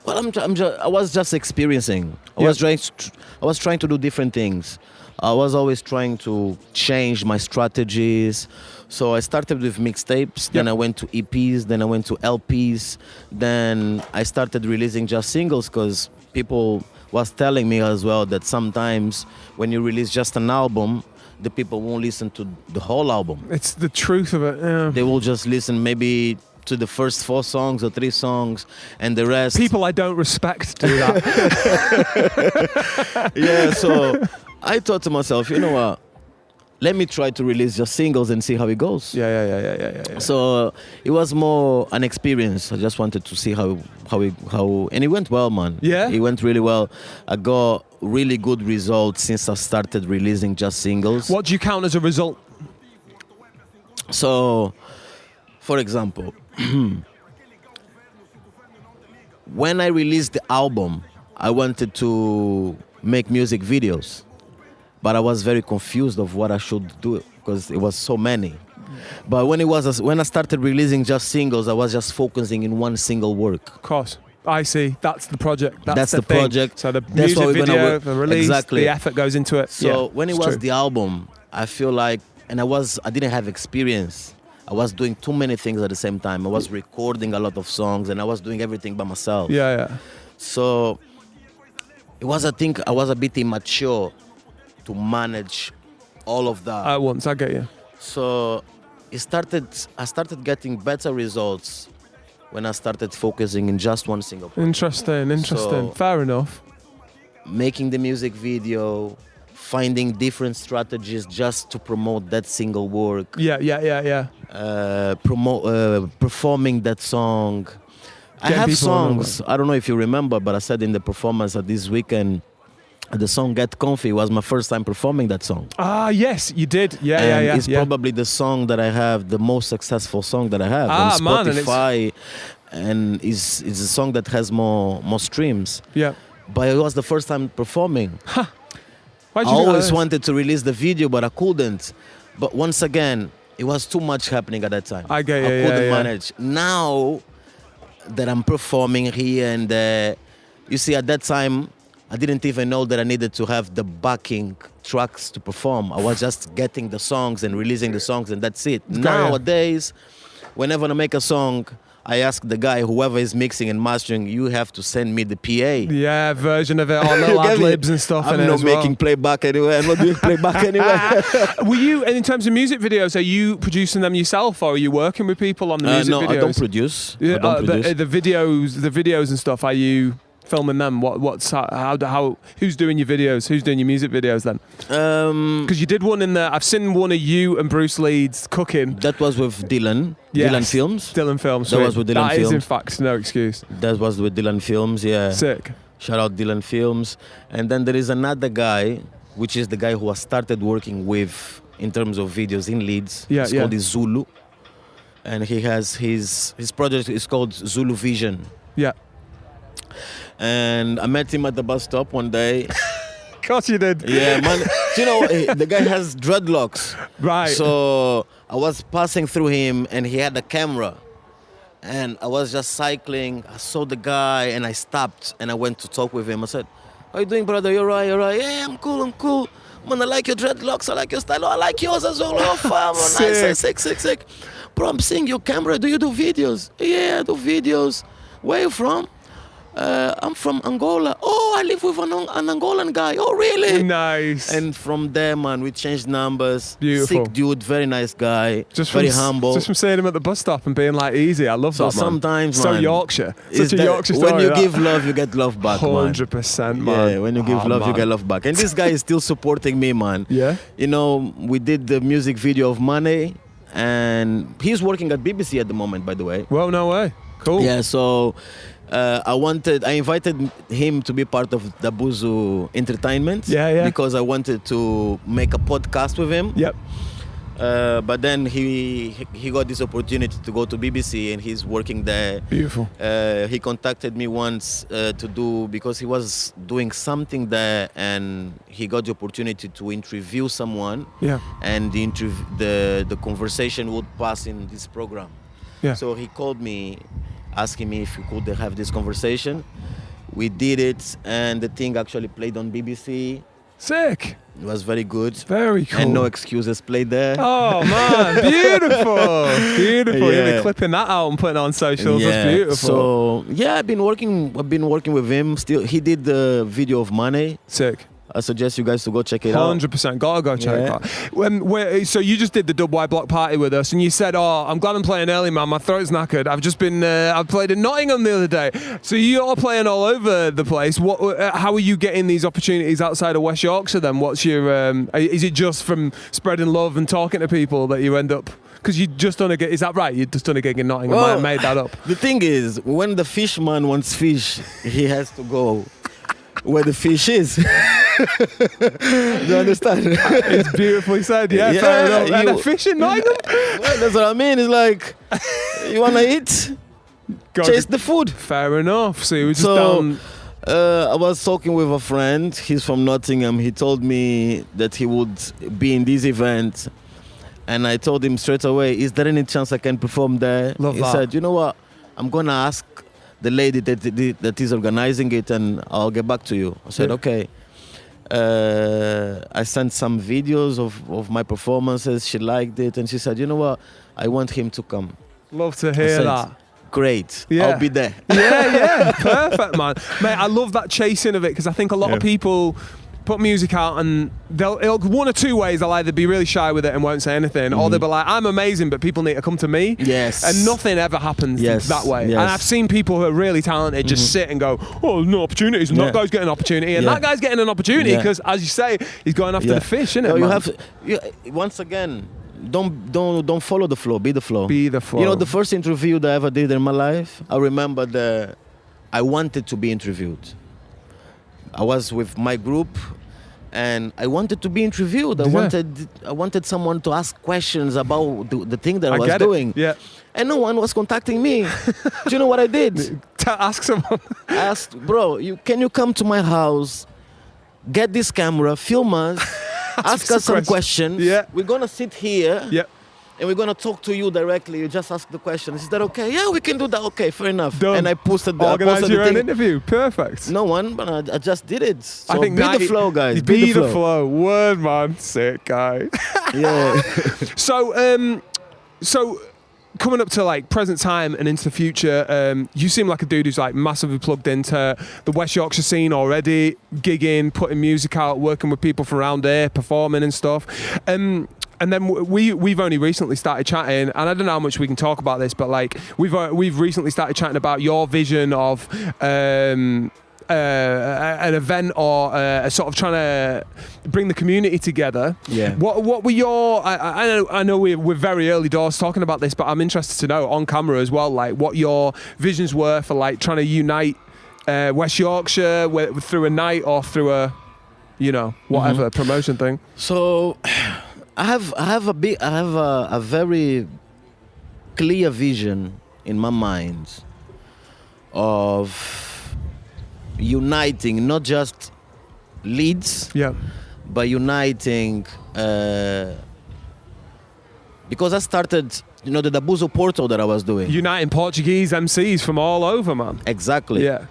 I was just experiencing. I was trying to do different things. I was always trying to change my strategies. So I started with mixtapes, then I went to EPs, then I went to LPs, then I started releasing just singles because people was telling me as well that sometimes when you release just an album, the people won't listen to the whole album. It's the truth of it. Yeah. They will just listen maybe to the first 4 songs or 3 songs, and the rest... People I don't respect do that. Yeah, so I thought to myself, you know what? Let me try to release just singles and see how it goes. Yeah. So it was more an experience. I just wanted to see how and it went well, man. Yeah? It went really well. I got really good results since I started releasing just singles. What do you count as a result? So, for example, when I released the album, I wanted to make music videos, but I was very confused of what I should do because it was so many. But when I started releasing just singles, I was just focusing in one single work. Of course. I see. That's the project. That's the thing. project. So the That's music what we're gonna video, work- the release, Exactly. the effort goes into it. So Yeah, when it it's was true. the album, I feel like, and I didn't have experience. I was doing too many things at the same time. I was recording a lot of songs and I was doing everything by myself. Yeah. So I think I was a bit immature to manage all of that. At once, I get you. So I started getting better results when I started focusing in just one single project. Interesting. So- Fair enough. Making the music video, finding different strategies just to promote that single work. Yeah. Performing that song. I Getting have people on songs, I don't know if you remember, but I said in the performance at this weekend, the song Get Comfy was my first time performing that song. Ah, yes, you did. Yeah. And it's probably the song that I have, the most successful song that I have on man, and Spotify. And it's a song that has more streams. Yeah. But it was the first time performing. Why'd I you do that? always wanted to release the video, but I couldn't. But once again, it was too much happening at that time. I get you, I couldn't yeah. manage. Now that I'm performing here and there, you see, at that time, I didn't even know that I needed to have the backing tracks to perform. I was just getting the songs and releasing the songs, and that's it. Yeah. Nowadays, whenever I make a song, I ask the guy, whoever is mixing and mastering, you have to send me the PA. Yeah, version of it, or little You get me? ad-libs and stuff I'm in it not as well. making playback anywhere. I'm not doing playback anywhere. Were you, and in terms of music videos, are you producing them yourself, or are you working with people on the music No, videos? I don't produce. Yeah, I don't produce. the videos and stuff. Are you filming them? Who's doing your videos? Who's doing your music videos then? Because you did one in there. I've seen one of you and Bruce Leeds cooking. That was with Dylan. Yes. Dylan Films. Dylan Films. That was with Dylan That is in Films. fact no excuse. That was with Dylan Films, yeah. Sick. Shout out Dylan Films. And then there is another guy, which is the guy who I started working with in terms of videos in Leeds. Yeah, It's yeah. called Zulu. And he has his project is called Zulu Vision. Yeah. And I met him at the bus stop one day. Of course you did. Yeah, man. You know, the guy has dreadlocks. Right. So I was passing through him and he had a camera. And I was just cycling. I saw the guy and I stopped and I went to talk with him. I said, "How you doing, brother? You're right. Yeah, I'm cool. Man, I like your dreadlocks. I like your style. Oh, I like yours as well. Oh, fam. Nice. Sick. Bro, I'm seeing your camera. Do you do videos? Yeah, I do videos. Where you from? I'm from Angola. Oh, I live with an Angolan guy. Oh, really? Nice. And from there, man, we changed numbers. Beautiful. Sick dude, very nice guy. Just very from, humble. Just from seeing him at the bus stop and being like, easy. I love So that, man. sometimes, So man, Yorkshire. is Such a that Yorkshire story. when you that. give love, you get love back, man. 100%, man. Yeah, when you give love, you get love back. And this guy is still supporting me, man. Yeah. You know, we did the music video of Money, and he's working at BBC at the moment, by the way. Well, no way. Cool. Yeah, so I invited him to be part of Dabuzo Entertainment. Yeah. Because I wanted to make a podcast with him. Yep. But then he got this opportunity to go to BBC, and he's working there. Beautiful. He contacted me once because he was doing something there, and he got the opportunity to interview someone. Yeah. And the conversation would pass in this program. Yeah. So he called me, asking me if we could have this conversation. We did it, and the thing actually played on BBC. Sick. It was very good. Very cool. And No Excuses played there. Oh man, beautiful. Yeah. You're clipping that out and putting it on socials. That's beautiful. So yeah, I've been working with him. Still, he did the video of Money. Sick. I suggest you guys to go check it out. 100%. Gotta go check Yeah. that. So you just did the WY block party with us, and you said, "Oh, I'm glad I'm playing early, man. My throat's knackered. I've just been. I played in Nottingham the other day. So you're playing all over the place. How are you getting these opportunities outside of West Yorkshire? Then, what's your? Is it just from spreading love and talking to people that you end up? Because you just done a gig. Is that right? You just done a gig in Nottingham. I made that up. The thing is, when the fishman wants fish, he has to go where the fish is. Do you understand? It's beautifully said. Yeah, fair enough. And a fish in Nottingham? Well, that's what I mean. It's like, you wanna eat? Chase the food. Fair enough. So you were just So, down. I was talking with a friend. He's from Nottingham. He told me that he would be in this event, and I told him straight away, "Is there any chance I can perform there?" Love he that. said, "You know what? I'm gonna ask the lady that is organizing it, and I'll get back to you." I said, Yeah. "Okay." I sent some videos of my performances. She liked it, and she said, "You know what? I want him to come." Love to I hear said, that. Great. Yeah. I'll be there. Yeah, perfect, man. Mate, I love that chasing of it, because I think a lot of people put music out and it'll one or two ways. They'll either be really shy with it and won't say anything, or they'll be like, I'm amazing, but people need to come to me. Yes. And nothing ever happens that way. Yes. And I've seen people who are really talented just sit and go, oh, no opportunities, and that guy's getting an opportunity, and that guy's getting an opportunity because, as you say, he's going after the fish, innit? No, you man? have once again, don't follow the flow. Be the flow. Be the flow. You know, the first interview that I ever did in my life, I remember I wanted to be interviewed. I was with my group, and I wanted to be interviewed. I wanted someone to ask questions about the thing that I was doing. Yeah. And no one was contacting me. Do you know what I did? Ask someone. I asked, bro, can you come to my house, get this camera, film us, ask us some questions. Yeah. We're gonna sit here. Yeah. And we're gonna talk to you directly. You just ask the questions. Is that okay? Yeah, we can do that. Okay, fair enough. Done. And I posted Organize your the own thing. interview. Perfect. No one, but I just did it. So I think be the flow, guys. Be the flow. Word, man. Sick guy. Yeah. So coming up to like present time and into the future, you seem like a dude who's like massively plugged into the West Yorkshire scene already, gigging, putting music out, working with people from around here, performing and stuff. And then we've only recently started chatting, and I don't know how much we can talk about this, but like we've recently started chatting about your vision of an event or a sort of trying to bring the community together. Yeah. What were your? I know we're very early doors talking about this, but I'm interested to know on camera as well, like what your visions were for like trying to unite West Yorkshire through a night or through a, whatever promotion thing. So I have a very clear vision in my mind of uniting not just Leeds, but uniting because I started, the Dabuzo portal that I was doing. Uniting Portuguese MCs from all over, man. Exactly. Yeah.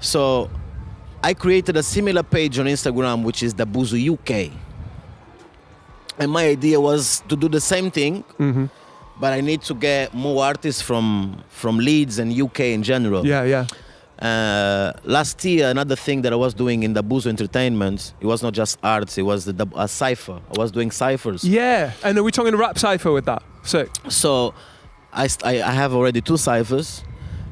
So I created a similar page on Instagram, which is Dabuzo UK. And my idea was to do the same thing, but I need to get more artists from Leeds and UK in general. Yeah. Last year, another thing that I was doing in Dabuzo Entertainment, it was not just arts, it was a cipher. I was doing ciphers. Yeah, and are we talking a rap cipher with that? Sick. So I have already 2 ciphers,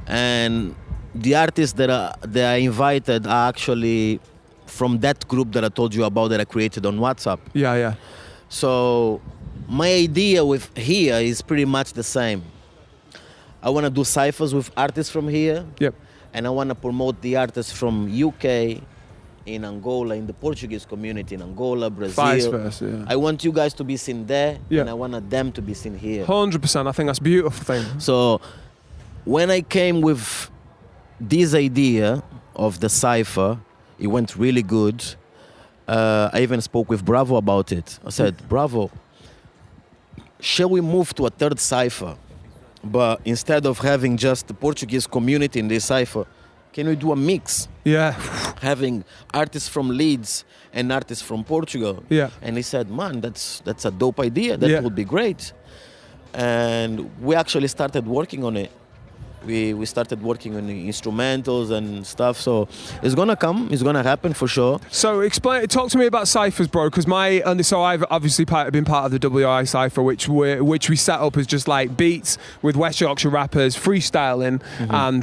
and the artists that I invited are actually from that group that I told you about that I created on WhatsApp. Yeah, yeah. So my idea with here is pretty much the same. I want to do ciphers with artists from here. Yep. And I want to promote the artists from UK, in Angola, in the Portuguese community in Angola, Brazil. Vice versa, yeah. I want you guys to be seen there, Yeah. and I want them to be seen here. 100%. I think that's a beautiful thing. So when I came with this idea of the cipher, it went really good. I even spoke with Bravo about it. I said, Bravo, shall we move to a 3rd cipher? But instead of having just the Portuguese community in this cipher, can we do a mix? Yeah. Having artists from Leeds and artists from Portugal. Yeah. And he said, man, that's a dope idea. That Yeah. would be great. And we actually started working on it. We started working on the instrumentals and stuff. So it's gonna come. It's gonna happen for sure. So talk to me about ciphers, bro. Because so I've obviously been part of the WI cipher, which we set up as just like beats with West Yorkshire rappers freestyling, and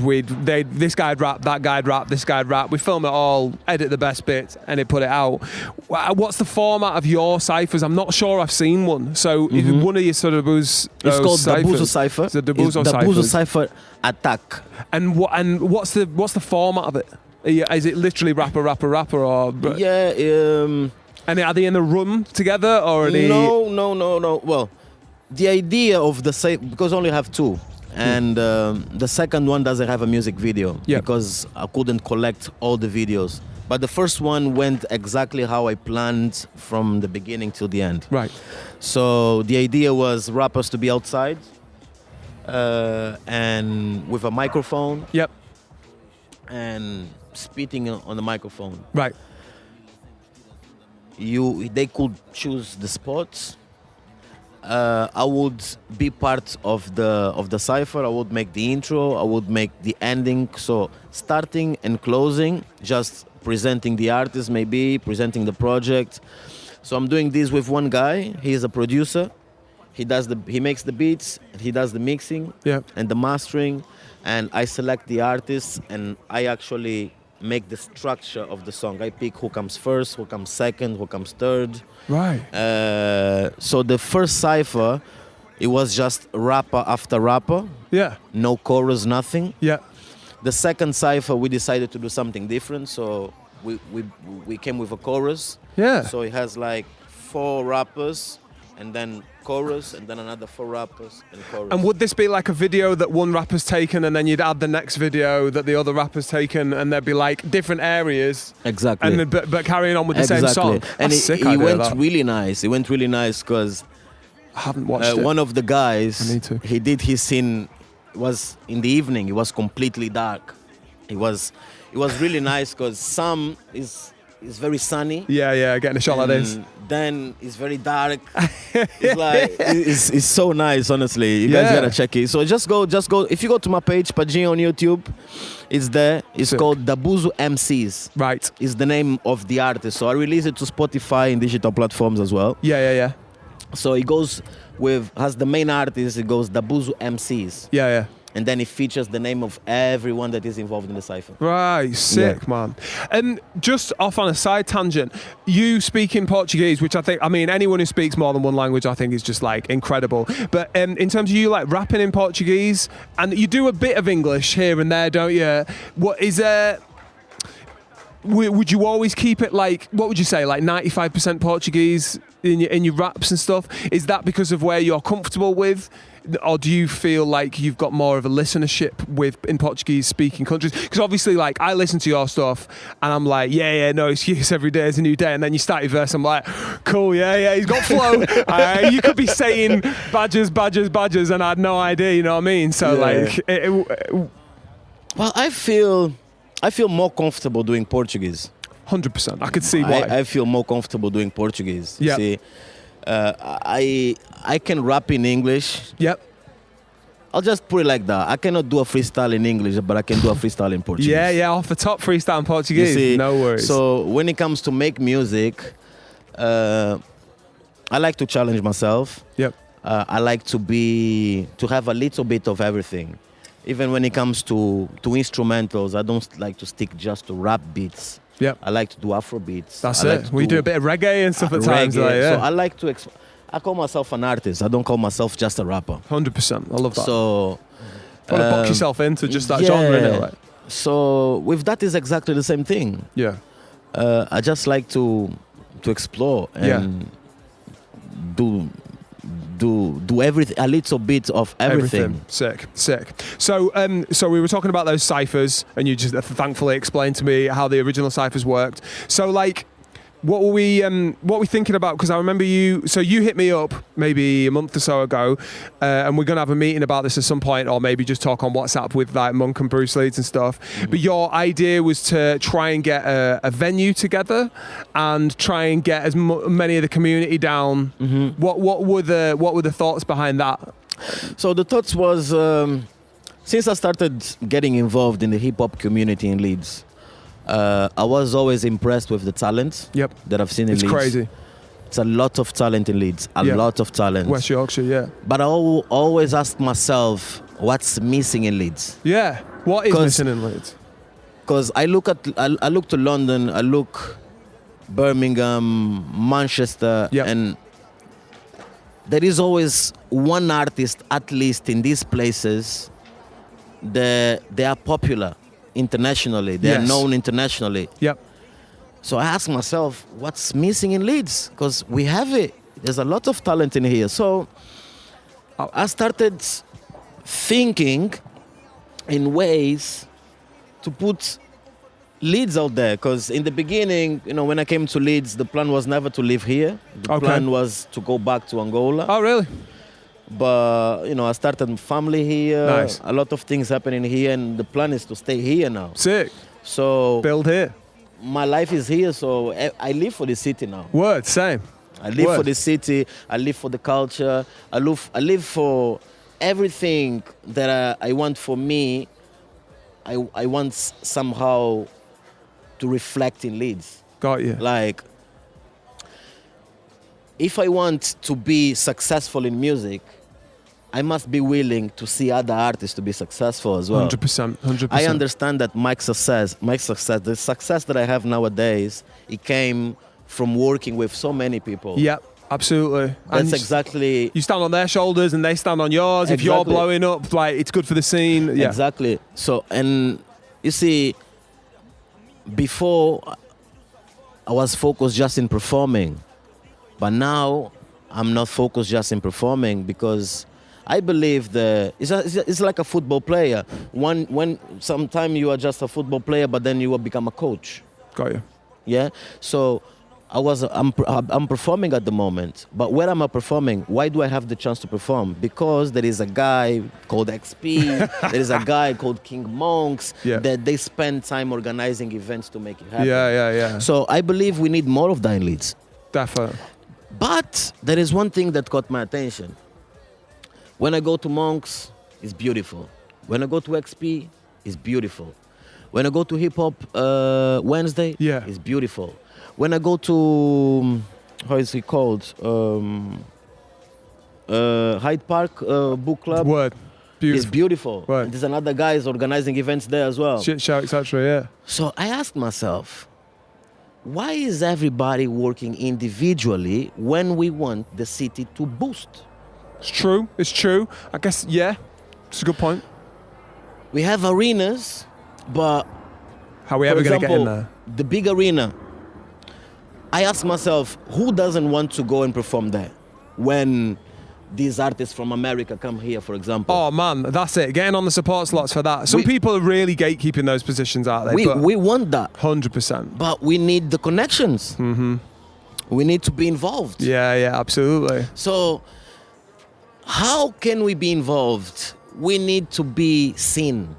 this guy'd rap, that guy'd rap, this guy'd rap. We film it all, edit the best bits, and they put it out. What's the format of your ciphers? I'm not sure I've seen one. So is one of your sort of It's called Dabuzo Cipher. It's the Dabuzo Dabuzo ciphers. Cipher Attack. And what's the format of it? Is it literally rapper or? Yeah. And are they in a room together or are they? No. Well, the idea of the cipher, because I only have 2, and the second one doesn't have a music video because I couldn't collect all the videos. But the first one went exactly how I planned from the beginning till the end. Right. So the idea was rappers to be outside. And with a microphone. Yep. And spitting on the microphone. Right. They could choose the spots. I would be part of the cipher. I would make the intro. I would make the ending. So starting and closing, just presenting the artist, maybe presenting the project. So I'm doing this with one guy. He is a producer. He makes the beats, he does the mixing and the mastering, and I select the artists and I actually make the structure of the song. I pick who comes first, who comes second, who comes third. Right. So the first cipher, it was just rapper after rapper. Yeah. No chorus, nothing. Yeah. The second cipher, we decided to do something different, so we came with a chorus. Yeah. So it has like 4 rappers, and then chorus, and then another 4 rappers and chorus. And would this be like a video that one rapper's taken and then you'd add the next video that the other rapper's taken and there'd be like different areas? Exactly. And but carrying on with the same song. And it went really nice. It went really nice because I haven't watched it. One of the guys, I need to. He did his scene, it was in the evening, it was completely dark. It was really nice because some is very sunny. Yeah, getting a shot like this. Then it's very dark. It's like it's so nice, honestly. You guys gotta check it. So just go. If you go to my page, Padjinha on YouTube, it's there. It's called Dabuzo MCs. Right. It's the name of the artist. So I release it to Spotify and digital platforms as well. Yeah. So it goes has the main artist. It goes Dabuzo MCs. Yeah. And then it features the name of everyone that is involved in the cipher. Right, sick, man. And just off on a side tangent, you speak in Portuguese, which anyone who speaks more than one language, I think is just like incredible. But in terms of you like rapping in Portuguese, and you do a bit of English here and there, don't you? What is there? Would you always keep it like, what would you say, like 95% Portuguese in your raps and stuff? Is that because of where you're comfortable with? Or do you feel like you've got more of a listenership in Portuguese-speaking countries? Because obviously, like, I listen to your stuff, and I'm like, yeah, no excuse, every day is a new day. And then you start your verse, I'm like, cool, yeah, he's got flow. You could be saying badgers, and I had no idea, you know what I mean? So, Well, I feel more comfortable doing Portuguese. 100%. I could see why. I feel more comfortable doing Portuguese. Yeah. See, I can rap in English. Yep. I'll just put it like that. I cannot do a freestyle in English, but I can do a freestyle in Portuguese. Yeah, off the top freestyle in Portuguese. You see, no worries. So when it comes to make music, I like to challenge myself. Yep. I like to have a little bit of everything. Even when it comes to instrumentals, I don't like to stick just to rap beats. Yep. I like to do Afro beats. That's it. We do a bit of reggae and stuff at times. Like, So I like to. I call myself an artist. I don't call myself just a rapper. 100%. I love that. So you want to box yourself into just that genre, innit? Like. So with that is exactly the same thing. Yeah. I just like to explore and do everything, a little bit of everything. Sick. So we were talking about those ciphers, and you just thankfully explained to me how the original ciphers worked. So like, what were we thinking about? Because I remember you hit me up maybe a month or so ago, and we're gonna have a meeting about this at some point, or maybe just talk on WhatsApp with like Monk and Bruce Leeds and stuff. Mm-hmm. But your idea was to try and get a venue together and try and get as many of the community down. Mm-hmm. What were the thoughts behind that? So the thoughts was since I started getting involved in the hip hop community in Leeds. I was always impressed with the talent that I've seen in Leeds. It's crazy. It's a lot of talent in Leeds. A lot of talent. West Yorkshire, yeah. But I always ask myself, what's missing in Leeds? Yeah. What is missing in Leeds? Because I look to London, I look Birmingham, Manchester, and there is always one artist, at least in these places, they are popular internationally. They are known internationally. Yep. So I ask myself, what's missing in Leeds? Because we have it. There's a lot of talent in here. So I started thinking in ways to put Leeds out there. Because in the beginning, when I came to Leeds, the plan was never to live here. The plan was to go back to Angola. Oh, really? But, I started a family here. Nice. A lot of things happening here, and the plan is to stay here now. Sick. So build here. My life is here, so I live for the city now. Word, same. I live for the city. I live for the culture. I live for everything that I want for me. I want somehow to reflect in Leeds. Got you. Like, if I want to be successful in music, I must be willing to see other artists to be successful as well. 100%. I understand that my success, the success that I have nowadays, it came from working with so many people. Yep, absolutely. That's exactly... You stand on their shoulders and they stand on yours. Exactly. If you're blowing up, like, it's good for the scene. Yeah. Exactly. So, and you see, before I was focused just in performing, but now I'm not focused just in performing, because I believe that it's like a football player. When sometime you are just a football player, but then you will become a coach. Got you. Yeah. So I'm performing at the moment, but where am I performing? Why do I have the chance to perform? Because there is a guy called ExP, there is a guy called King Monks, that they spend time organizing events to make it happen. Yeah. So I believe we need more of that in Leeds. Definitely. But there is one thing that caught my attention. When I go to Monks, it's beautiful. When I go to ExP, it's beautiful. When I go to Hip Hop Wednesday, it's beautiful. When I go to, how is it called? Hyde Park Book Club. Word. Beautiful. It's beautiful. Word. There's another guy is organizing events there as well. Shit show, etc. Yeah. So I asked myself, why is everybody working individually when we want the city to boost? It's true. I guess, it's a good point. We have arenas, but... How are we ever going to get in there? The big arena, I ask myself, who doesn't want to go and perform there when these artists from America come here, for example? Oh, man, that's it. Getting on the support slots for that. Some people are really gatekeeping those positions, aren't they? We want that. 100%. But we need the connections. Mm-hmm. We need to be involved. Yeah, absolutely. So how can we be involved? We need to be seen.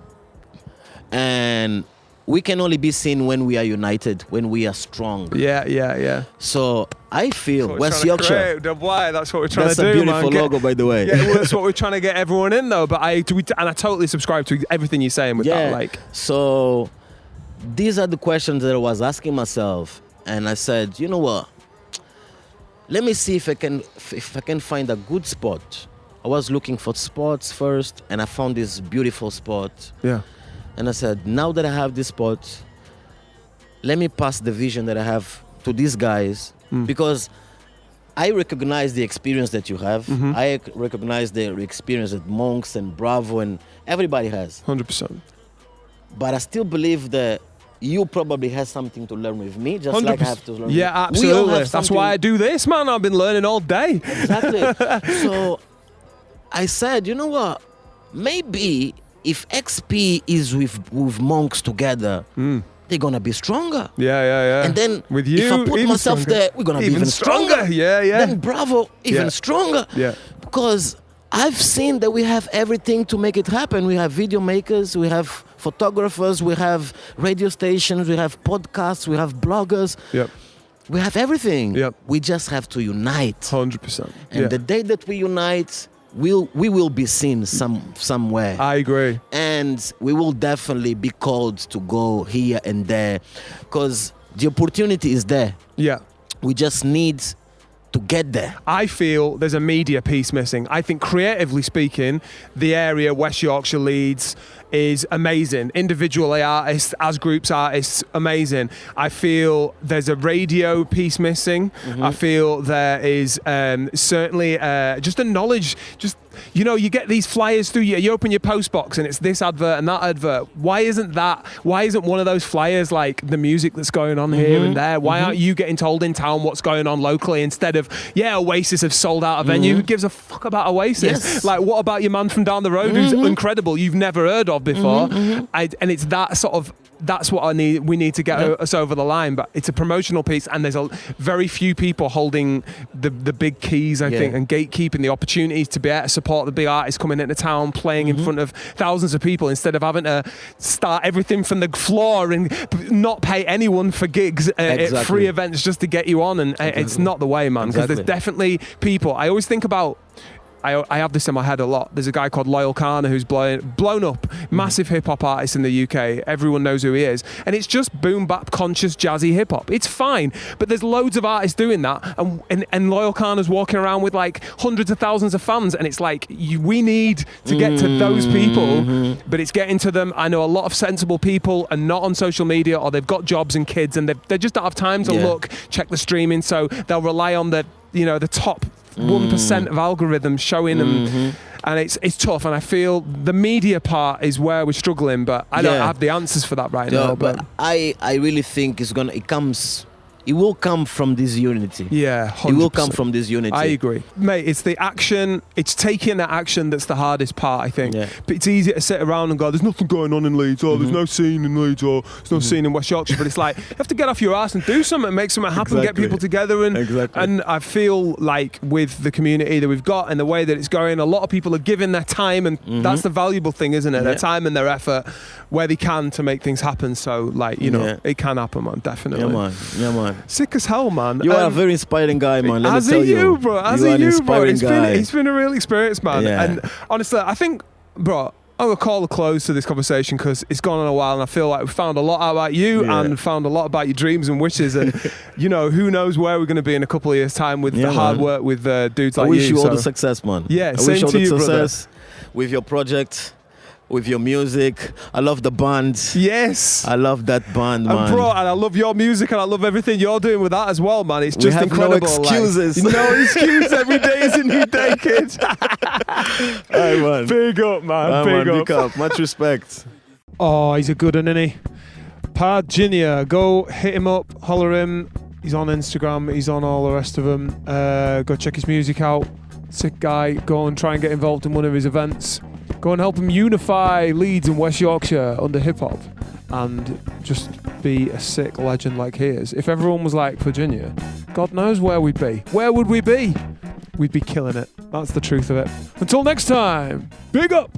And we can only be seen when we are united, when we are strong. Yeah. So I feel That's West Yorkshire. that's what we're trying That's to do. a beautiful man. logo, by the way. Yeah, that's what we're trying to get everyone in, though. But I totally subscribe to everything you're saying with that. Like, so these are the questions that I was asking myself, and I said, you know what? Let me see if I can find a good spot. I was looking for spots first, and I found this beautiful spot. yeah, And I said, now that I have this spot, let me pass the vision that I have to these guys, because I recognize the experience that you have. I recognize the experience that Monks and Bravo and everybody has. 100%. But I still believe that you probably have something to learn with me, just like I have to learn. Yeah, We all absolutely. have That's something- why I do this, man. I've been learning all day. Exactly. So I said, you know what? Maybe if XP is with Monks together, they're gonna be stronger. Yeah. And then with you, if I put even myself stronger. there, we're gonna be even stronger. Yeah. Then Bravo, even Yeah. stronger. Yeah. Because I've seen that we have everything to make it happen. We have video makers, we have photographers, we have radio stations, we have podcasts, we have bloggers. Yep. We have everything. Yep. We just have to unite. 100%. And the day that we unite, we will be seen somewhere. I agree. And we will definitely be called to go here and there, because the opportunity is there. Yeah. We just need to get there. I feel there's a media piece missing. I think creatively speaking, the area, West Yorkshire, Leeds, is amazing. Individually artists, as groups artists, amazing. I feel there's a radio piece missing. I feel there is certainly just a knowledge, you get these flyers through you open your post box and it's this advert and that advert. Why isn't one of those flyers like the music that's going on here and there? Why aren't you getting told in town what's going on locally instead of, Oasis have sold out a venue? Who gives a fuck about Oasis? Yes. Like, what about your man from down the road who's incredible, you've never heard of before? And it's that sort of, that's what we need to get us over the line. But it's a promotional piece, and there's very few people holding the big keys, I think, and gatekeeping the opportunities to be able to support the big artists coming into town, playing in front of thousands of people, instead of having to start everything from the floor and not pay anyone for gigs at free events just to get you on. And it's not the way, man, because there's definitely people. I always think about, I have this in my head a lot. There's a guy called Loyal Kana who's blown up, massive hip-hop artist in the UK. Everyone knows who he is. And it's just boom-bap, conscious, jazzy hip-hop. It's fine. But there's loads of artists doing that. And Loyal Kana's walking around with like hundreds of thousands of fans. And it's like, we need to get to those people. But it's getting to them. I know a lot of sensible people are not on social media, or they've got jobs and kids, and they just don't have time to look, check the streaming. So they'll rely on the top 1% of algorithms showing them, and it's tough. And I feel the media part is where we're struggling, but I don't have the answers for that right now. But I really think it will come from this unity. Yeah, 100%. It will come from this unity. I agree. Mate, it's the action, it's taking that action that's the hardest part, I think. Yeah. But it's easy to sit around and go, there's nothing going on in Leeds, or there's no scene in Leeds, or there's no scene in West Yorkshire. But it's like, you have to get off your ass and do something, make something happen, get people together. And I feel like with the community that we've got and the way that it's going, a lot of people are giving their time, and that's the valuable thing, isn't it? Their time and their effort where they can to make things happen. So, like, it can happen, man, definitely. Yeah, man. Sick as hell, man. You are a very inspiring guy, man. Let As me tell are you, you, bro. As you are are an you, bro. inspiring It's been a real experience, man. Yeah. And honestly, I think, bro, I'm going to call a close to this conversation because it's gone on a while, and I feel like we found a lot out about you and found a lot about your dreams and wishes. And, who knows where we're going to be in a couple of years' time with the hard work with dudes like you. I wish you all the success, man. Yeah, I same wish all to the you, success with your project, with your music. I love the band. Yes. I love that band, man. And bro, and I love your music, and I love everything you're doing with that as well, man. It's just incredible. No excuses. No excuse. Every day is a new day, kid. Hey, man. Big up, man. Big up. Much respect. Oh, he's a good one, isn't he? Padjinha, go hit him up, holler him. He's on Instagram. He's on all the rest of them. Go check his music out. Sick guy. Go and try and get involved in one of his events. Go and help him unify Leeds and West Yorkshire under hip hop, and just be a sick legend like he is. If everyone was like Padjinha, God knows where we'd be. Where would we be? We'd be killing it. That's the truth of it. Until next time, big up.